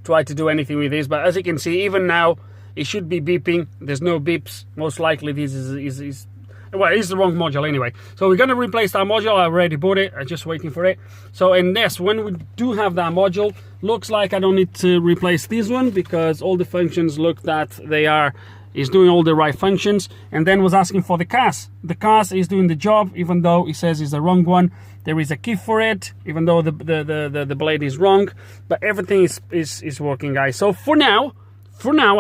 A: try to do anything with this. But as you can see, even now it should be beeping. There's no beeps. Most likely this is well, it's the wrong module anyway. So we're gonna replace that module. I already bought it. I'm just waiting for it. So, and yes, when we do have that module, looks like I don't need to replace this one because all the functions look that is doing all the right functions. And then was asking for the CAS. The CAS is doing the job, even though it says it's the wrong one. There is a key for it, even though the blade is wrong. But everything is working, guys. So for now,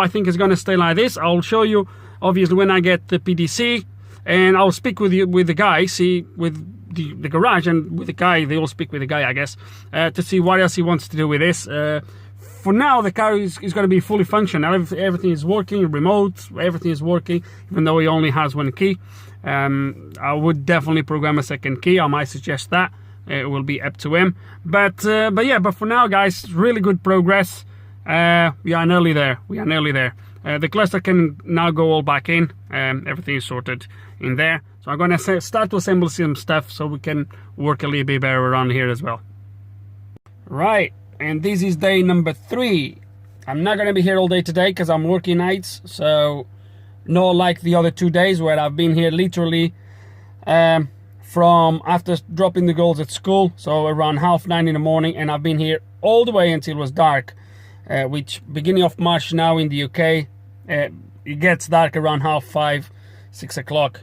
A: I think it's gonna stay like this. I'll show you obviously when I get the PDC, and I'll speak with the guy, see with the garage and with the guy. They all speak with the guy, I guess, to see what else he wants to do with this. For now, the car is going to be fully functional. Everything is working, remote, everything is working, even though he only has one key. I would definitely program a second key. I might suggest that. It will be up to him. But for now, guys, really good progress. We are nearly there. The cluster can now go all back in. Everything is sorted in there. So I'm going to start to assemble some stuff so we can work a little bit better around here as well. Right. And this is day number 3. I'm not going to be here all day today because I'm working nights. So not like the other 2 days where I've been here literally from after dropping the girls at school. So around 9:30 in the morning. And I've been here all the way until it was dark. Which beginning of March now in the UK. It gets dark around 5:30, 6 o'clock.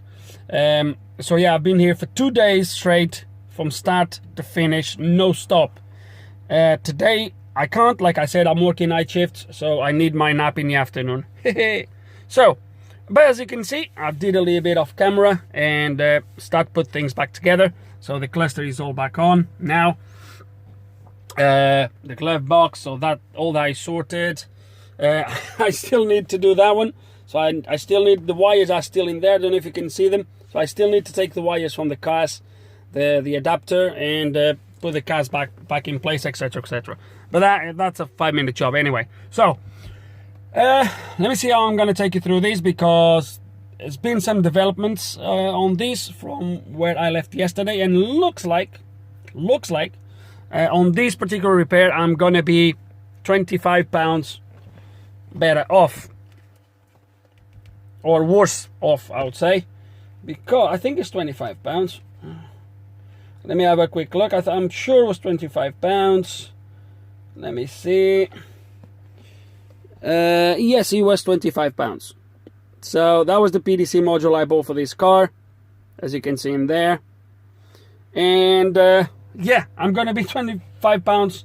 A: So yeah, I've been here for 2 days straight from start to finish, no stop. Today I can't, like I said, I'm working night shifts, so I need my nap in the afternoon. So, but as you can see, I did a little bit off camera and start put things back together. So the cluster is all back on now. The glove box, so that all that is sorted. I still need to do that one. So I still need, the wires are still in there. I don't know if you can see them. So I still need to take the wires from the CAS, the adapter, and put the CAS back in place, etc, etc. But that's a 5-minute job anyway. So let me see how I'm going to take you through this, because there's been some developments on this from where I left yesterday, and looks like on this particular repair I'm going to be £25 better off, or worse off, I would say, because I think it's £25. Let me have a quick look. I'm sure it was £25. Let me see. Yes, it was £25. So that was the PDC module I bought for this car, as you can see in there. And yeah, I'm gonna be £25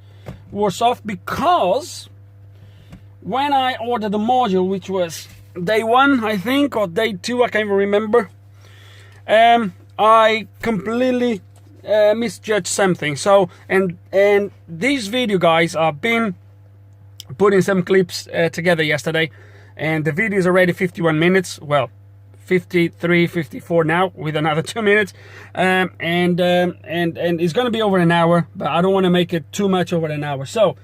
A: worse off, because when I ordered the module, which was day 1, I think, or day 2, I can't even remember, I completely misjudged something. So and this video, guys, I've been putting some clips together yesterday, and the video is already 51 minutes. Well, 53, 54 now, with another 2 minutes, and it's gonna be over an hour, but I don't want to make it too much over an hour. So,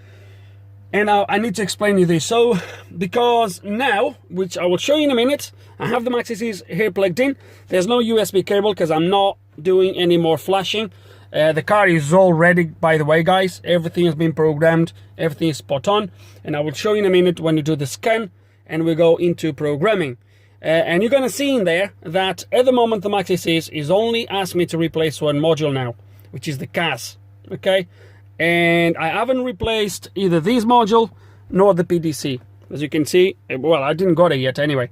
A: and I need to explain you this. So, because now, which I will show you in a minute, I have the MaxiCs here plugged in. There's no USB cable because I'm not doing any more flashing. The car is all ready, by the way, guys. Everything has been programmed, everything is spot on, and I will show you in a minute when you do the scan and we go into programming. And you're gonna see in there that at the moment the MaxiCs is only asked me to replace one module now, which is the CAS. Okay, and I haven't replaced either this module nor the PDC, as you can see. Well, I didn't got it yet anyway.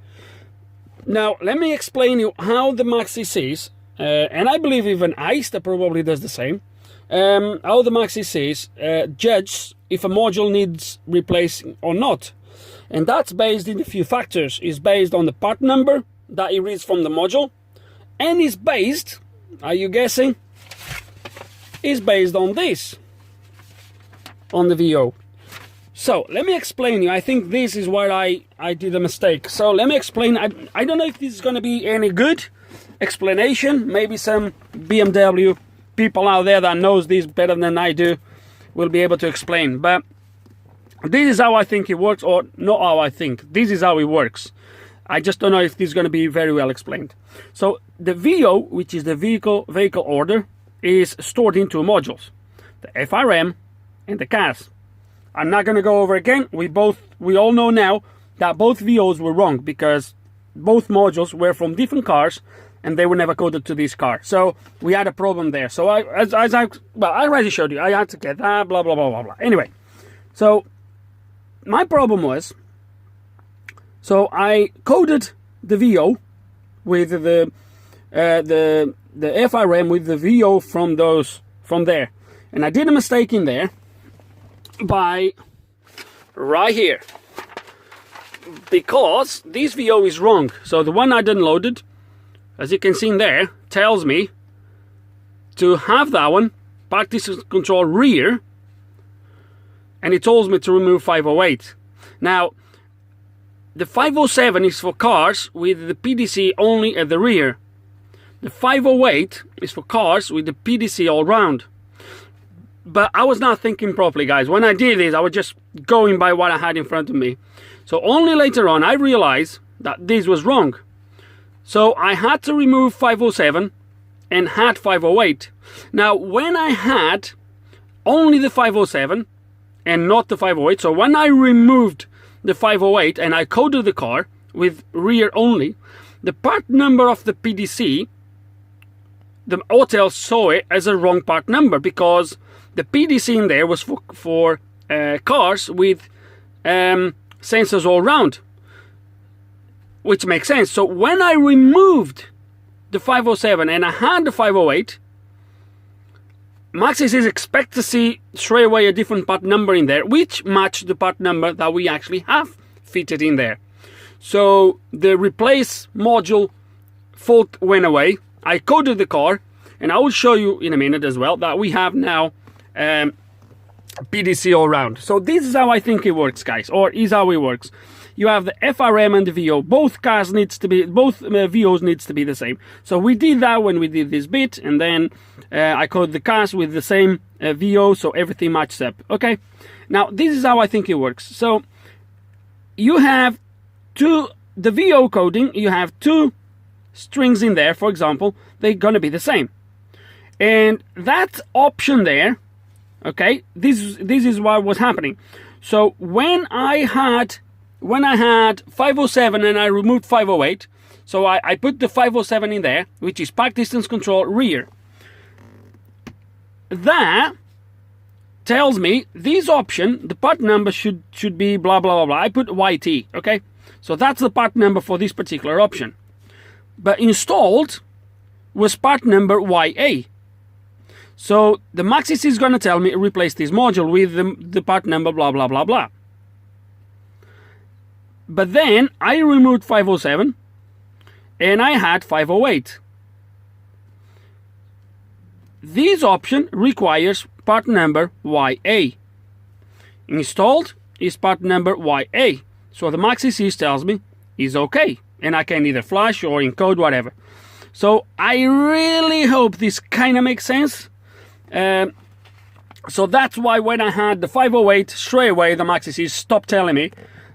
A: Now let me explain you how the MaxiCs, and I believe even Aista probably does the same, how the MaxiCs judge if a module needs replacing or not. And that's based in a few factors. It's based on the part number that it reads from the module, and is based, are you guessing? Is based on this, on the VO. So let me explain you. I think this is where I did a mistake. So let me explain. I don't know if this is going to be any good explanation. Maybe some BMW people out there that knows this better than I do will be able to explain. But This is how I think it works, or not how I think. This is how it works. I just don't know if this is going to be very well explained. So the VO, which is the vehicle order, is stored into modules. The FRM and the CAS. I'm not going to go over again. We all know now that both VOs were wrong because both modules were from different cars and they were never coded to this car. So we had a problem there. So I already showed you. I had to get that, blah, blah, blah, blah, blah. Anyway, so my problem was, so I coded the VO with the FRM with the VO from there. And I did a mistake in there by right here, because this VO is wrong. So the one I downloaded, as you can see in there, tells me to have that one, part distance control rear, and it tells me to remove 508. Now, the 507 is for cars with the PDC only at the rear. The 508 is for cars with the PDC all round. But I was not thinking properly, guys. When I did this, I was just going by what I had in front of me. So only later on I realized that this was wrong. So I had to remove 507 and had 508. Now, when I had only the 507 and not the 508, so when I removed the 508 and I coded the car with rear only, the part number of the PDC, the hotel saw it as a wrong part number because the PDC in there was for cars with sensors all round, which makes sense. So when I removed the 507 and I had the 508, Maxis is expect to see straight away a different part number in there, which matched the part number that we actually have fitted in there. So the replace module fault went away. I coded the car, and I will show you in a minute as well that we have now PDC all round. So this is how I think it works, guys, or is how it works. You have the FRM and the VO. Both VOs needs to be the same. So we did that when we did this bit, and then I coded the cars with the same VO, so everything matches up. Okay. Now this is how I think it works. So you have the VO coding. You have two strings in there, for example. They're gonna be the same, and that option there. Okay, this is what was happening. So when I had 507 and I removed 508, so I put the 507 in there, which is park distance control rear. That tells me this option, the part number should be blah blah blah blah. I put YT, okay? So that's the part number for this particular option. But installed was part number YA. So the Maxis is going to tell me replace this module with the part number blah blah blah blah. But then I removed 507 and I had 508. This option requires part number YA. Installed is part number YA. So the Maxis tells me is okay, and I can either flash or encode, whatever. So I really hope this kind of makes sense. So that's why when I had the 508, straight away the Maxis stopped telling me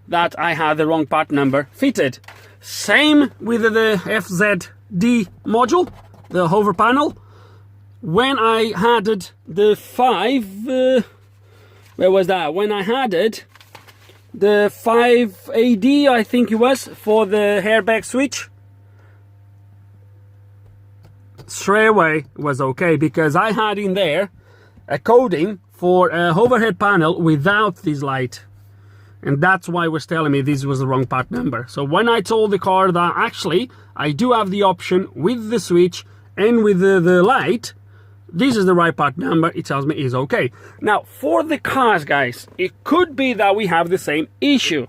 A: that I had the wrong part number fitted. Same with the FZD module, the hover panel. When I added the 5, where was that? When I added the 5AD, I think it was, for the airbag switch, straight away was okay, because I had in there a coding for a overhead panel without this light, and that's why it was telling me this was the wrong part number. So when I told the car that actually I do have the option with the switch and with the light, this is the right part number, it tells me is okay. Now for the cars, guys, it could be that we have the same issue.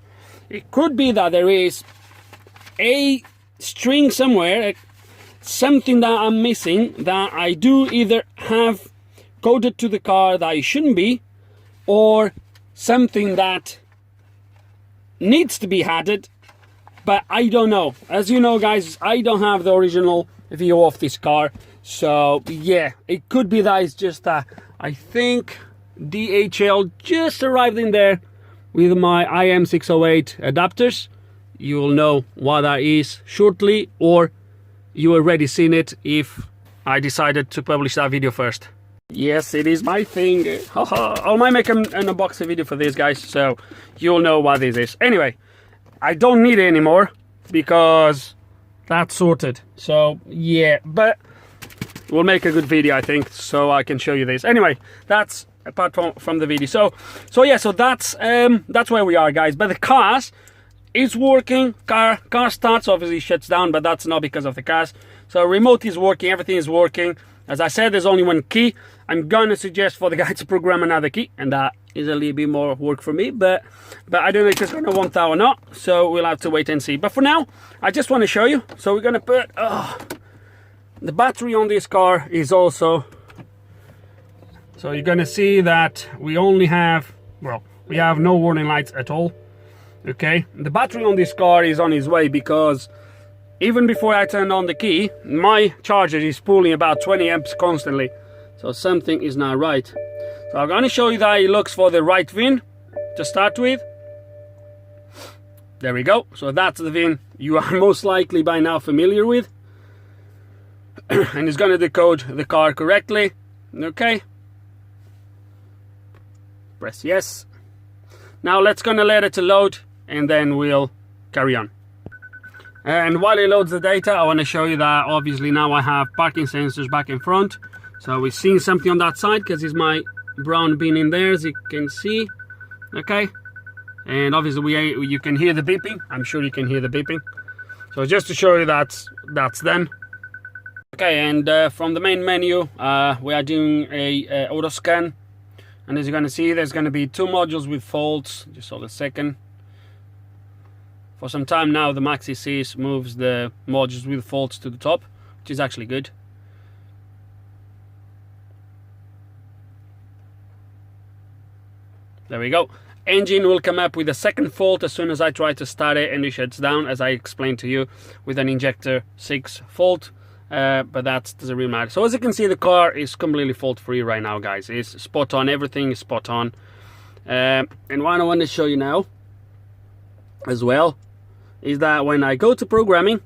A: It could be that there is a string somewhere, something that I'm missing, that I do either have coded to the car that it shouldn't be, or something that needs to be added, but I don't know. As you know, guys, I don't have the original VO of this car, so yeah, it could be that it's just that I think DHL just arrived in there with my IM608 adapters. You will know what that is shortly, or you already seen it if I decided to publish that video first. Yes, it is my thing. I might make an unboxing video for this, guys, so you'll know what this is. Anyway, I don't need it anymore because that's sorted. So yeah, but we'll make a good video, I think, so I can show you this. Anyway, that's apart from the video. So yeah, so that's where we are, guys. But the cars is working. Car starts, obviously shuts down, but that's not because of the cars. So remote is working, everything is working. As I said, there's only one key. I'm gonna suggest for the guy to program another key, and that is a little bit more work for me, but I don't know if he's gonna want that or not, so we'll have to wait and see. But for now, I just want to show you. So we're gonna put the battery on this car is also, so you're gonna see that we only have, well, we have no warning lights at all. Okay, the battery on this car is on its way, because even before I turned on the key, my charger is pulling about 20 amps constantly. So something is not right. So I'm going to show you that it looks for the right VIN to start with. There we go. So that's the VIN you are most likely by now familiar with. And it's going to decode the car correctly. Okay. Press yes. Now let's gonna let it load, and then we'll carry on. And while it loads the data, I want to show you that obviously now I have parking sensors back in front. So we're seeing something on that side because it's my brown bin in there, as you can see. Okay, and obviously you can hear the beeping. I'm sure you can hear the beeping. So just to show you that's done. Okay, and from the main menu, we are doing a auto scan, and as you're going to see, there's going to be 2 modules with faults. Just hold a second. For some time now, the Maxi Seas moves the modules with faults to the top, which is actually good. There we go. Engine will come up with a second fault as soon as I try to start it, and it shuts down, as I explained to you, with an injector 6 fault. But that doesn't really matter. So as you can see, the car is completely fault free right now, guys. It's spot on. Everything is spot on. And what I want to show you now as well is that when I go to programming,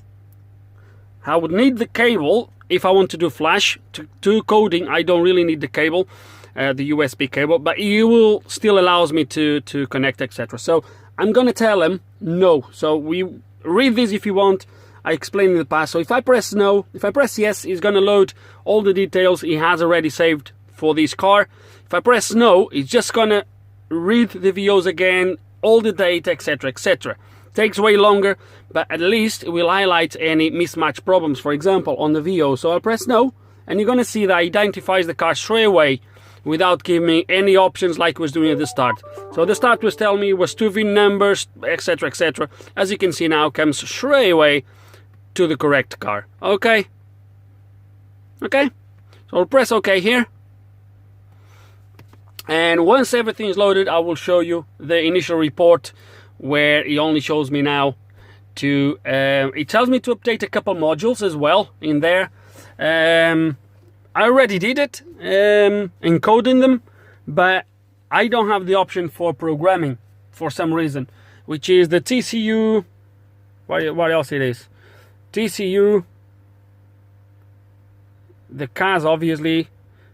A: I would need the cable if I want to do flash. To coding, I don't really need the cable, the USB cable, but it will still allows me to connect, etc. So I'm gonna tell him no. So we read this if you want. I explained in the past. So if I press no, if I press yes, it's gonna load all the details he has already saved for this car. If I press no, it's just gonna read the VOs again, all the data, etc, etc. Takes way longer, but at least it will highlight any mismatch problems, for example, on the VO. So I'll press no, and you're gonna see that it identifies the car straight away without giving me any options like it was doing at the start. So the start was telling me it was 2 VIN numbers, etc, etc. As you can see now, comes straight away to the correct car. Okay, so I'll press OK here, and once everything is loaded, I will show you the initial report, where it only shows me now to it tells me to update a couple modules as well in there. I already did it, encoding them, but I don't have the option for programming for some reason, which is the TCU, what else it is, TCU, the CAS obviously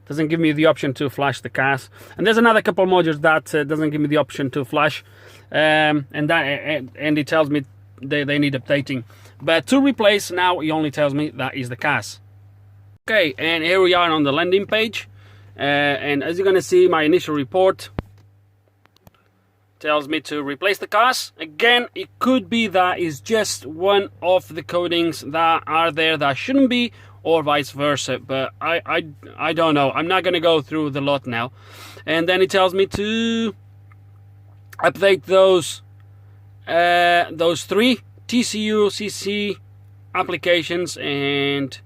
A: doesn't give me the option to flash the CAS, and there's another couple modules that doesn't give me the option to flash, and it tells me they need updating. But to replace now, it only tells me that is the CAS. Okay, and here we are on the landing page, and as you're gonna see, my initial report tells me to replace the CAS. Again, it could be that is just one of the codings that are there that shouldn't be, or vice versa, but I don't know. I'm not gonna go through the lot now. And then it tells me to update those 3 TCU CC applications and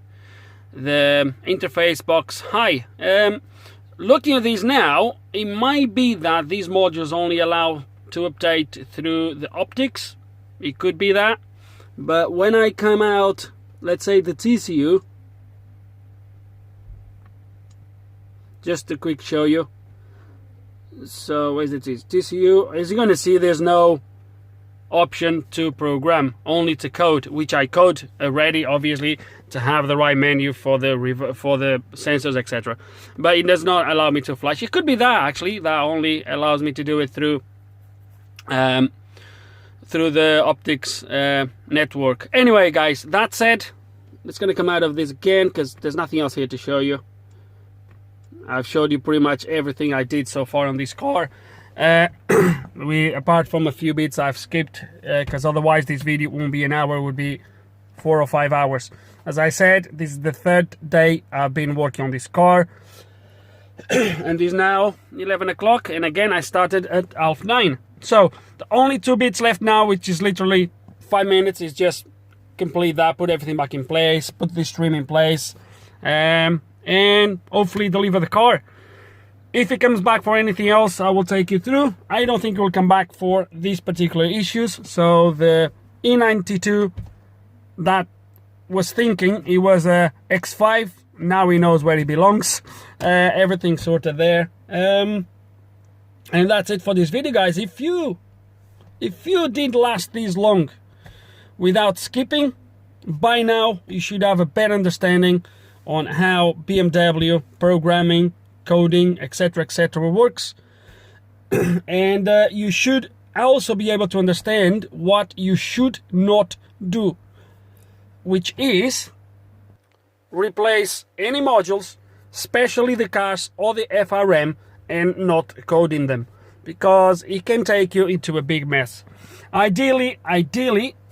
A: the interface box high. Looking at these now, it might be that these modules only allow to update through the optics. It could be that, but when I come out, let's say the TCU, just to quick show you, So is it TCU? As you're going to see, there's no option to program, only to code, which I code already, obviously, to have the right menu for the sensors, etc. But it does not allow me to flash. It could be that actually that only allows me to do it through the optics network. Anyway, guys, that said, let's gonna come out of this again because there's nothing else here to show you. I've showed you pretty much everything I did so far on this car. Apart from a few bits I've skipped, because otherwise this video won't be an hour, it would be 4 or 5 hours. As I said, this is the third day I've been working on this car, and it's now 11 o'clock, and again I started at 9:30. So the only 2 bits left now, which is literally 5 minutes, is just complete that, put everything back in place, put the stream in place, and hopefully deliver the car. If it comes back for anything else, I will take you through. I don't think it will come back for these particular issues. So the E92, that was thinking it was a X5. Now he knows where he belongs. Everything's sorted there. And that's it for this video, guys. If you did last this long without skipping, by now you should have a better understanding on how BMW programming, coding, etc., works. And you should also be able to understand what you should not do, which is replace any modules, especially the cars or the FRM, and not coding them, because it can take you into a big mess. Ideally,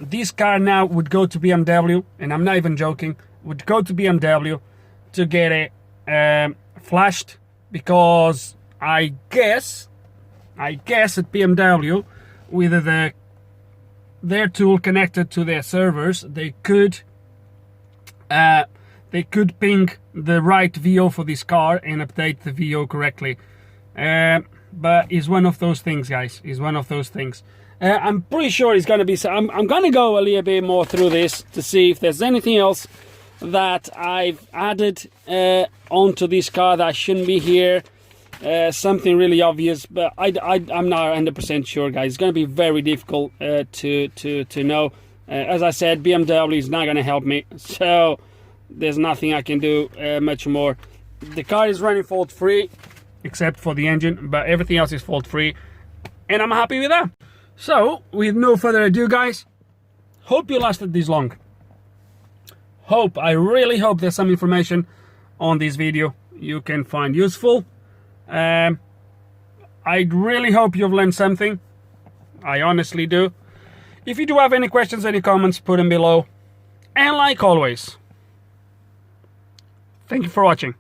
A: this car now would go to BMW, and I'm not even joking, would go to BMW to get it flashed, because I guess at BMW, with their tool connected to their servers, they could ping the right VO for this car and update the VO correctly. But it's one of those things, guys. It's one of those things. I'm pretty sure it's going to be. I'm going to go a little bit more through this to see if there's anything else that I've added onto this car that shouldn't be here. Something really obvious, but I'm not 100% sure, guys. It's going to be very difficult to know. As I said, BMW is not going to help me, so there's nothing I can do much more. The car is running fault free, except for the engine, but everything else is fault free, and I'm happy with that. So, with no further ado, guys, hope you lasted this long. I really hope there's some information on this video you can find useful. I really hope you've learned something. I honestly do. If you do have any questions, any comments, put them below. And like always, thank you for watching.